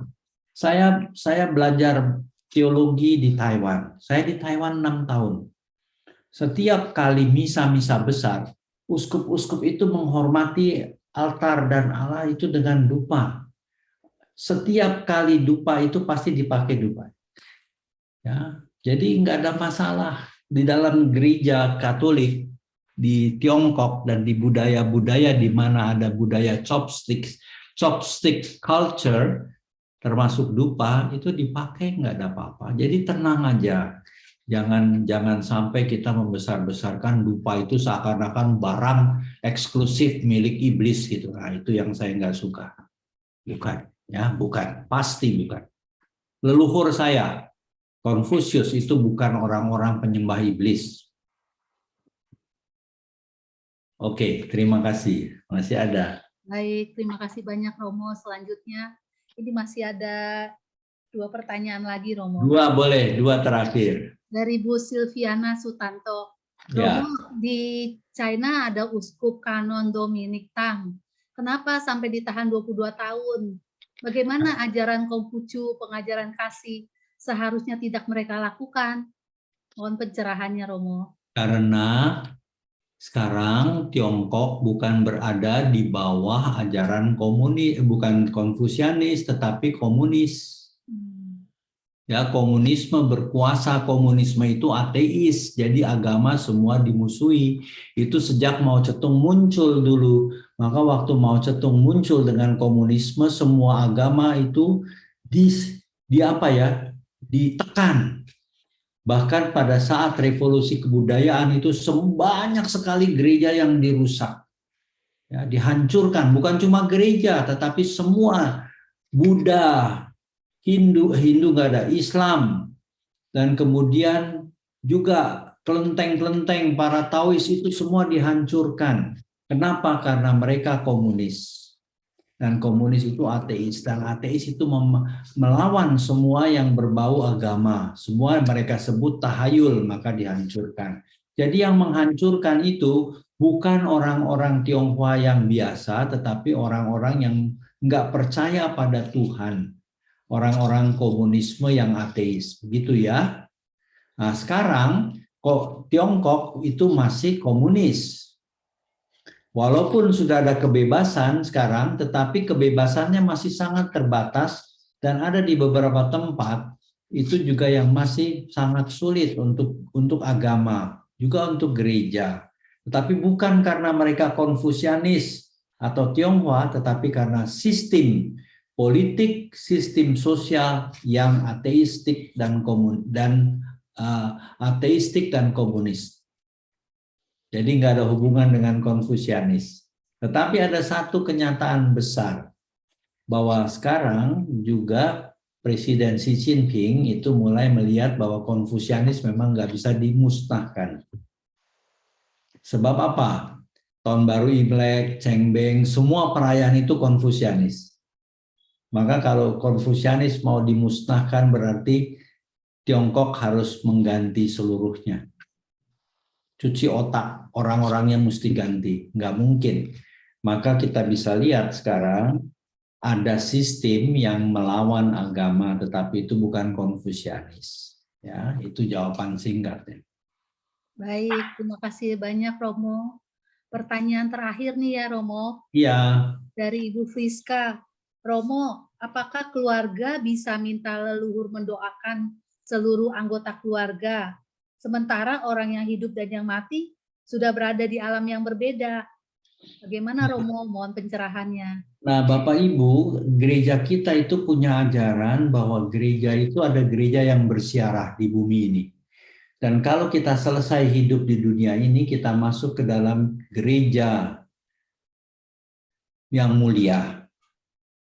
Speaker 2: Saya belajar teologi di Taiwan. Saya di Taiwan 6 tahun. Setiap kali misa-misa besar, uskup-uskup itu menghormati altar dan Allah itu dengan dupa. Setiap kali dupa itu pasti dipakai dupa. Ya, jadi nggak ada masalah di dalam gereja Katolik di Tiongkok dan di budaya-budaya di mana ada budaya chopstick culture termasuk dupa itu dipakai nggak ada apa-apa. Jadi tenang aja, jangan sampai kita membesar-besarkan dupa itu seakan-akan barang eksklusif milik iblis gitu. Nah itu yang saya nggak suka. Bukan, ya bukan, pasti bukan. Leluhur saya Konfusius itu bukan orang-orang penyembah iblis. Oke, terima kasih. Masih ada.
Speaker 1: Baik, terima kasih banyak Romo. Selanjutnya, ini masih ada 2 pertanyaan lagi Romo.
Speaker 2: 2 boleh, 2 terakhir.
Speaker 1: Dari Bu Silviana Sutanto.
Speaker 2: Ya.
Speaker 1: Romo, di China ada Uskup Kanon Dominic Tang. Kenapa sampai ditahan 22 tahun? Bagaimana ajaran Konghucu, pengajaran kasih, seharusnya tidak mereka lakukan? Mohon pencerahannya, Romo.
Speaker 2: Karena sekarang Tiongkok bukan berada di bawah ajaran komunis, bukan Konfusianis, tetapi komunis. Ya, komunisme berkuasa, komunisme itu ateis, jadi agama semua dimusuhi. Itu sejak Mao Zedong muncul dulu. Maka waktu Mao Zedong muncul dengan komunisme, semua agama itu ditekan. Bahkan pada saat revolusi kebudayaan itu banyak sekali gereja yang dirusak. Ya, dihancurkan, bukan cuma gereja, tetapi semua Buddha, Hindu nggak ada, Islam, dan kemudian juga kelenteng-kelenteng para Taois itu semua dihancurkan. Kenapa? Karena mereka komunis. Dan komunis itu ateis, dan ateis itu melawan semua yang berbau agama. Semua mereka sebut tahayul, maka dihancurkan. Jadi yang menghancurkan itu bukan orang-orang Tionghoa yang biasa, tetapi orang-orang yang nggak percaya pada Tuhan. Orang-orang komunisme yang ateis, begitu ya. Nah sekarang kok Tiongkok itu masih komunis. Walaupun sudah ada kebebasan sekarang, tetapi kebebasannya masih sangat terbatas dan ada di beberapa tempat itu juga yang masih sangat sulit untuk agama, juga untuk gereja. Tetapi bukan karena mereka Konfusianis atau Tionghoa, tetapi karena sistem politik, sistem sosial yang ateistik dan komunis. Jadi nggak ada hubungan dengan Konfusianis. Tetapi ada satu kenyataan besar, bahwa sekarang juga Presiden Xi Jinping itu mulai melihat bahwa Konfusianis memang nggak bisa dimusnahkan. Sebab apa? Tahun Baru Imlek, Cengbeng, semua perayaan itu Konfusianis. Maka kalau Konfusianis mau dimusnahkan berarti Tiongkok harus mengganti seluruhnya. Cuci otak, orang-orangnya mesti ganti, nggak mungkin. Maka kita bisa lihat sekarang ada sistem yang melawan agama, tetapi itu bukan Konfusianis. Ya, itu jawaban singkatnya.
Speaker 1: Baik, terima kasih banyak Romo. Pertanyaan terakhir nih ya Romo,
Speaker 2: Iya.
Speaker 1: dari Ibu Friska. Romo, apakah keluarga bisa minta leluhur mendoakan seluruh anggota keluarga, sementara orang yang hidup dan yang mati sudah berada di alam yang berbeda? Bagaimana Romo? Mohon pencerahannya.
Speaker 2: Nah, Bapak Ibu, gereja kita itu punya ajaran bahwa gereja itu ada gereja yang bersiarah di bumi ini. Dan kalau kita selesai hidup di dunia ini, kita masuk ke dalam gereja yang mulia.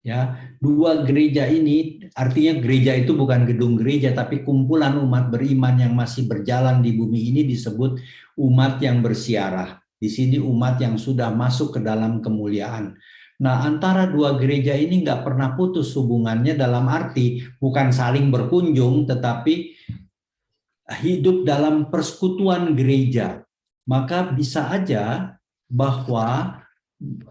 Speaker 2: Ya, dua gereja ini artinya gereja itu bukan gedung gereja, tapi kumpulan umat beriman yang masih berjalan di bumi ini disebut umat yang bersiarah. Di sini umat yang sudah masuk ke dalam kemuliaan. Nah, antara dua gereja ini nggak pernah putus hubungannya, dalam arti bukan saling berkunjung, tetapi hidup dalam persekutuan gereja. Maka bisa aja bahwa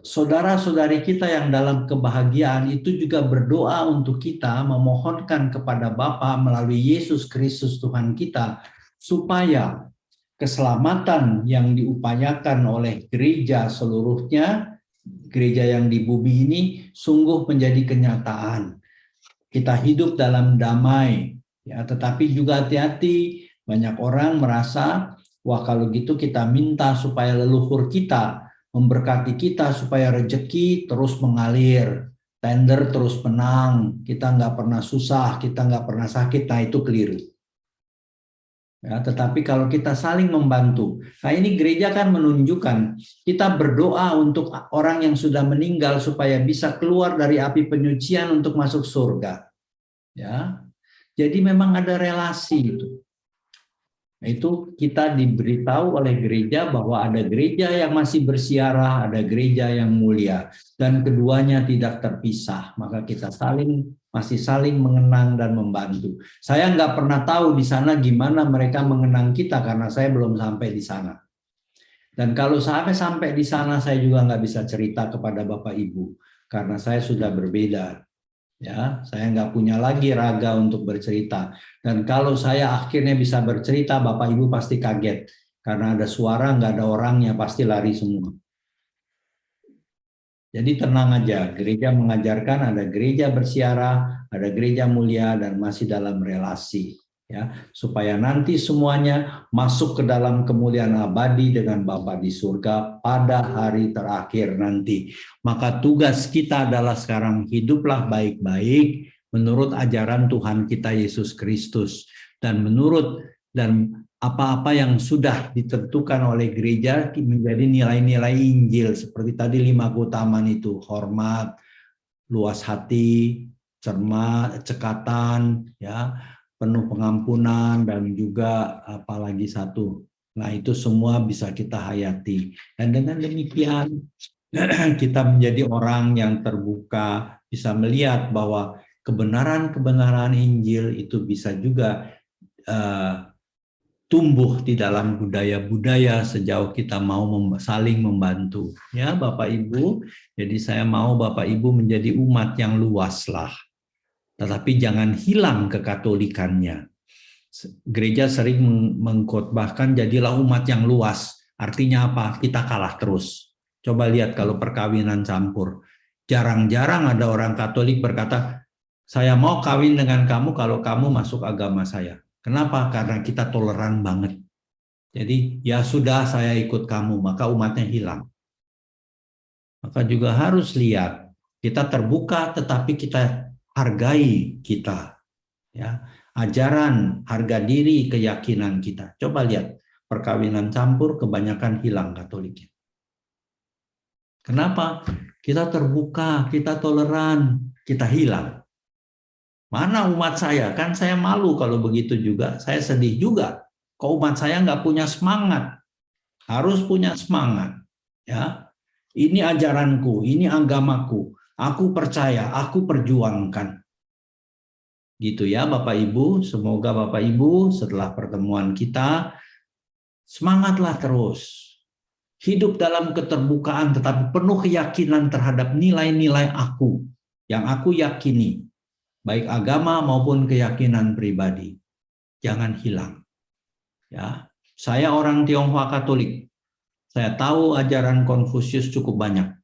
Speaker 2: saudara-saudari kita yang dalam kebahagiaan itu juga berdoa untuk kita, memohonkan kepada Bapa melalui Yesus Kristus Tuhan kita, supaya keselamatan yang diupayakan oleh gereja seluruhnya, gereja yang di bumi ini, sungguh menjadi kenyataan. Kita hidup dalam damai, ya, tetapi juga hati-hati, banyak orang merasa, wah kalau gitu kita minta supaya leluhur kita memberkati kita supaya rezeki terus mengalir, tender terus menang, kita nggak pernah susah, kita nggak pernah sakit. Nah, itu keliru. Ya, tetapi kalau kita saling membantu, nah ini gereja kan menunjukkan kita berdoa untuk orang yang sudah meninggal supaya bisa keluar dari api penyucian untuk masuk surga. Ya, jadi memang ada relasi itu. Nah, itu kita diberitahu oleh gereja bahwa ada gereja yang masih bersiarah, ada gereja yang mulia, dan keduanya tidak terpisah. Maka kita masih saling mengenang dan membantu. Saya nggak pernah tahu di sana gimana mereka mengenang kita karena saya belum sampai di sana. Dan kalau sampai di sana, saya juga nggak bisa cerita kepada Bapak Ibu karena saya sudah berbeda. Ya, saya nggak punya lagi raga untuk bercerita. Dan kalau saya akhirnya bisa bercerita, Bapak Ibu pasti kaget. Karena ada suara, nggak ada orangnya, pasti lari semua. Jadi tenang aja, gereja mengajarkan ada gereja bersiarah, ada gereja mulia, dan masih dalam relasi. Ya, supaya nanti semuanya masuk ke dalam kemuliaan abadi dengan Bapa di surga pada hari terakhir nanti. Maka tugas kita adalah sekarang hiduplah baik-baik menurut ajaran Tuhan kita Yesus Kristus dan apa-apa yang sudah ditentukan oleh gereja menjadi nilai-nilai Injil seperti tadi 5 keutamaan itu, hormat, luas hati, cermat, cekatan, ya, penuh pengampunan, dan juga apalagi satu. Nah, itu semua bisa kita hayati. Dan dengan demikian kita menjadi orang yang terbuka, bisa melihat bahwa kebenaran-kebenaran Injil itu bisa juga tumbuh di dalam budaya-budaya sejauh kita mau saling membantu. Ya, Bapak Ibu, jadi saya mau Bapak Ibu menjadi umat yang luas lah. Tetapi jangan hilang kekatolikannya. Gereja sering mengkhotbahkan jadilah umat yang luas. Artinya apa? Kita kalah terus. Coba lihat kalau perkawinan campur. Jarang-jarang ada orang Katolik berkata, saya mau kawin dengan kamu kalau kamu masuk agama saya. Kenapa? Karena kita toleran banget. Jadi ya sudah saya ikut kamu, maka umatnya hilang. Maka juga harus lihat, kita terbuka tetapi kita hargai kita. Ya, ajaran, harga diri, keyakinan kita. Coba lihat, perkawinan campur kebanyakan hilang Katoliknya. Kenapa? Kita terbuka, kita toleran, kita hilang. Mana umat saya? Kan saya malu kalau begitu juga. Saya sedih juga. Kok umat saya nggak punya semangat? Harus punya semangat. Ya, ini ajaranku, ini agamaku. Aku percaya, aku perjuangkan. Gitu ya Bapak Ibu, semoga Bapak Ibu setelah pertemuan kita semangatlah terus. Hidup dalam keterbukaan tetapi penuh keyakinan terhadap nilai-nilai aku yang aku yakini, baik agama maupun keyakinan pribadi. Jangan hilang. Ya, saya orang Tionghoa Katolik. Saya tahu ajaran Konfusius cukup banyak.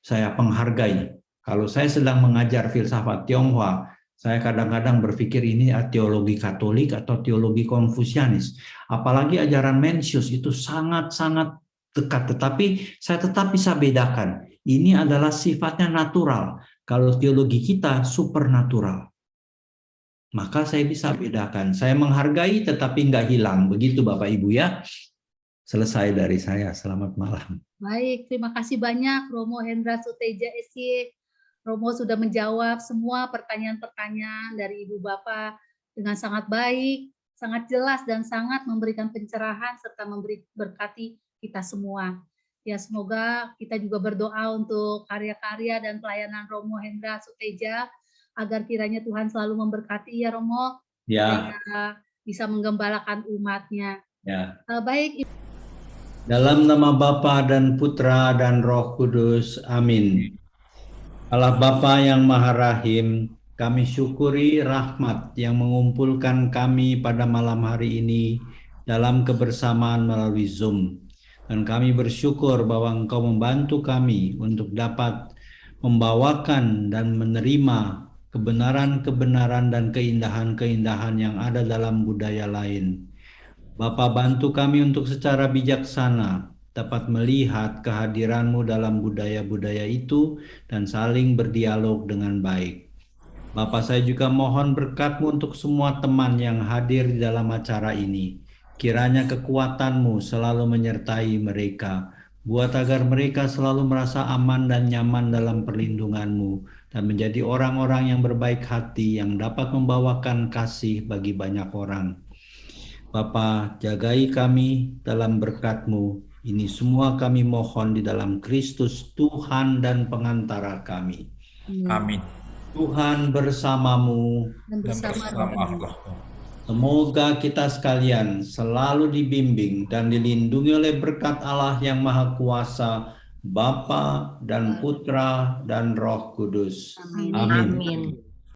Speaker 2: Saya penghargai. Kalau saya sedang mengajar filsafat Tionghoa, saya kadang-kadang berpikir ini teologi Katolik atau teologi Konfusianis. Apalagi ajaran Mencius itu sangat-sangat dekat. Tetapi saya tetap bisa bedakan. Ini adalah sifatnya natural. Kalau teologi kita supernatural. Maka saya bisa bedakan. Saya menghargai tetapi nggak hilang. Begitu Bapak Ibu ya. Selesai dari saya. Selamat malam.
Speaker 1: Baik, terima kasih banyak Romo Hendra Suteja SY. Romo sudah menjawab semua pertanyaan-pertanyaan dari Ibu Bapak dengan sangat baik, sangat jelas dan sangat memberikan pencerahan serta memberi berkati kita semua. Ya, semoga kita juga berdoa untuk karya-karya dan pelayanan Romo Hendra Suteja agar kiranya Tuhan selalu memberkati ya Romo,
Speaker 2: Ya.
Speaker 1: supaya bisa menggembalakan umatnya.
Speaker 2: Ya.
Speaker 1: Baik.
Speaker 2: Dalam nama Bapa dan Putra dan Roh Kudus. Amin. Allah Bapa yang Maha Rahim, kami syukuri rahmat yang mengumpulkan kami pada malam hari ini dalam kebersamaan melalui Zoom. Dan kami bersyukur bahwa Engkau membantu kami untuk dapat membawakan dan menerima kebenaran-kebenaran dan keindahan-keindahan yang ada dalam budaya lain. Bapa, bantu kami untuk secara bijaksana dapat melihat kehadiran-Mu dalam budaya-budaya itu dan saling berdialog dengan baik. Bapa, saya juga mohon berkat-Mu untuk semua teman yang hadir di dalam acara ini. Kiranya kekuatan-Mu selalu menyertai mereka. Buat agar mereka selalu merasa aman dan nyaman dalam perlindungan-Mu dan menjadi orang-orang yang berbaik hati yang dapat membawakan kasih bagi banyak orang. Bapa, jagai kami dalam berkat-Mu. Ini semua kami mohon di dalam Kristus Tuhan dan pengantara kami.
Speaker 3: Amin.
Speaker 2: Tuhan bersamamu.
Speaker 1: Dan bersama
Speaker 3: Allah.
Speaker 2: Semoga kita sekalian selalu dibimbing dan dilindungi oleh berkat Allah yang Maha Kuasa, Bapa dan Putra dan Roh Kudus.
Speaker 1: Amin.
Speaker 2: Amin.
Speaker 4: Amin.